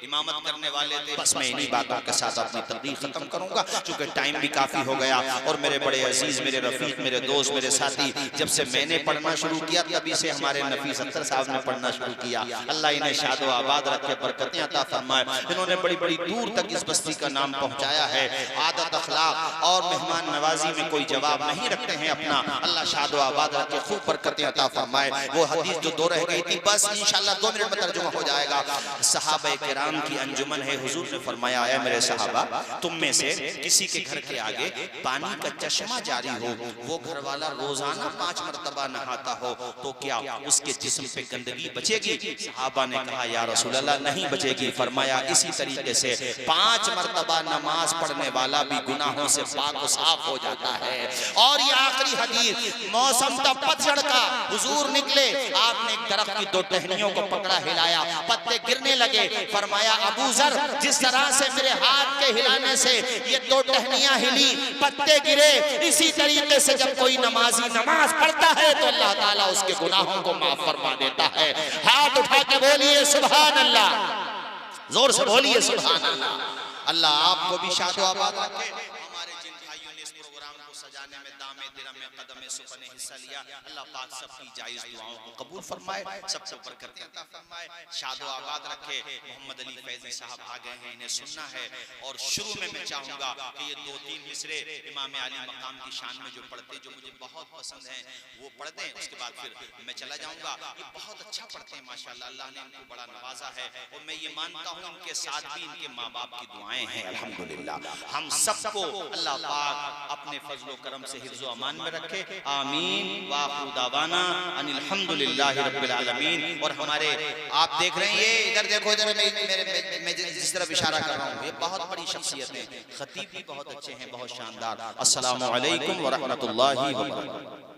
इमामत करने वाले थे। बस मैं इन्हीं बातों के साथ अपनी तकरीर खत्म करूंगा क्योंकि टाइम भी काफी हो गया। और मेरे बड़े अजीज, मेरे रफीक, मेरे दोस्त, मेरे साथी, जब से मैंने पढ़ना शुरू किया तभी से हमारे नफीस अख्तर साहब ने पढ़ना शुरू किया। अल्लाह इन्हें शादो आबाद रखे, बरकतें अता फरमाए। इन्होंने बड़ी बड़ी दूर तक इस बस्ती का नाम पहुंचाया है। आदत, अखलाक और मेहमान नवाजी में कोई जवाब नहीं रखते हैं अपना। अल्लाह शादो आबाद रखे, खूब बरकतें अता फरमाए। वो हदीस जो दो रह गई थी, बस इंशाअल्लाह 2 मिनट में तर्जुमा हो जाएगा। सहाबा किराम की अंजुमन है। हुजूर ने फरमाया, है मेरे सहाबा, तुम में से किसी के घर के आगे पानी का चश्मा जारी हो, वो घर वाला रोजाना 5 मरतबा नहाता हो, तो क्या उसके जिस्म पे गंदगी बचेगी? सहाबा ने कहा, या रसूल अल्लाह, नहीं बचेगी। फरमाया, इसी तरीके से 5 मरतबा नमाज पढ़ने वाला भी गुनाहों से पाक साफ हो जाता है। और ये आखिरी हदीस, मौसम था पतझड़ का, हुजूर निकले, आपने एक दरख्त की 2 टहनियों को पकड़ा, हिलाया, पत्ते गिरने लगे। फरमाया, अबू जर, जिस तरह से मेरे हाथ के हिलाने से ये 2 टहनियां हिली, पत्ते गिरे, इसी तरीके से जब कोई नमाजी नमाज पढ़ता है तो अल्लाह ताला उसके गुनाहों को माफ फरमा देता है। हाथ उठा के बोलिए सुभान अल्लाह, जोर से बोलिए सुभान अल्लाह। अल्लाह आपको भी शादो आबाद रखे। हमारे जिन भाइयों ने इस प्रोग्राम को सजाने में दामे दिरमे कदमे सुपने हिस्सा लिया, अल्लाह पाक सबकी जायज दुआओं को कबूल फरमाए, सबको बरकतें अता फरमाए, शादो आबाद रखे। मोहम्मद अली फैजी साहब आ गए हैं, इन्हें सुनना है। और शुरू में मैं चाहूंगा कि ये 2-3 मिसरे इमाम आली मकाम की शान में जो पढ़ते, जो मुझे बहुत पसंद है, वो पढ़ दें। उसके बाद फिर मैं चला जाऊंगा। ये बहुत अच्छा पढ़ते हैं माशाल्लाह, अल्लाह ने इनको बड़ा नवाजा है। और मैं ये मानता हूँ इनके साथ भी इनके माँ बाप की दुआएं हैं। अल्हम्दुलिल्लाह हम सबको अल्लाह पाक अपने फजलो करम से हिफ्ज़ो अमान में रखे। आमीन। वाखिरु दावाना अनिल हम्दुलिल्लाहि रब्बिल आलमीन। और हमारे आप देख रहे हैं, ये इधर देखो, इधर मैं जिस तरफ इशारा कर रहा हूँ, ये बहुत बड़ी शख्सियत है। खतीब भी बहुत अच्छे हैं, बहुत शानदार। अस्सलामु अलैकुम व रहमतुल्लाहि व बरकातहू।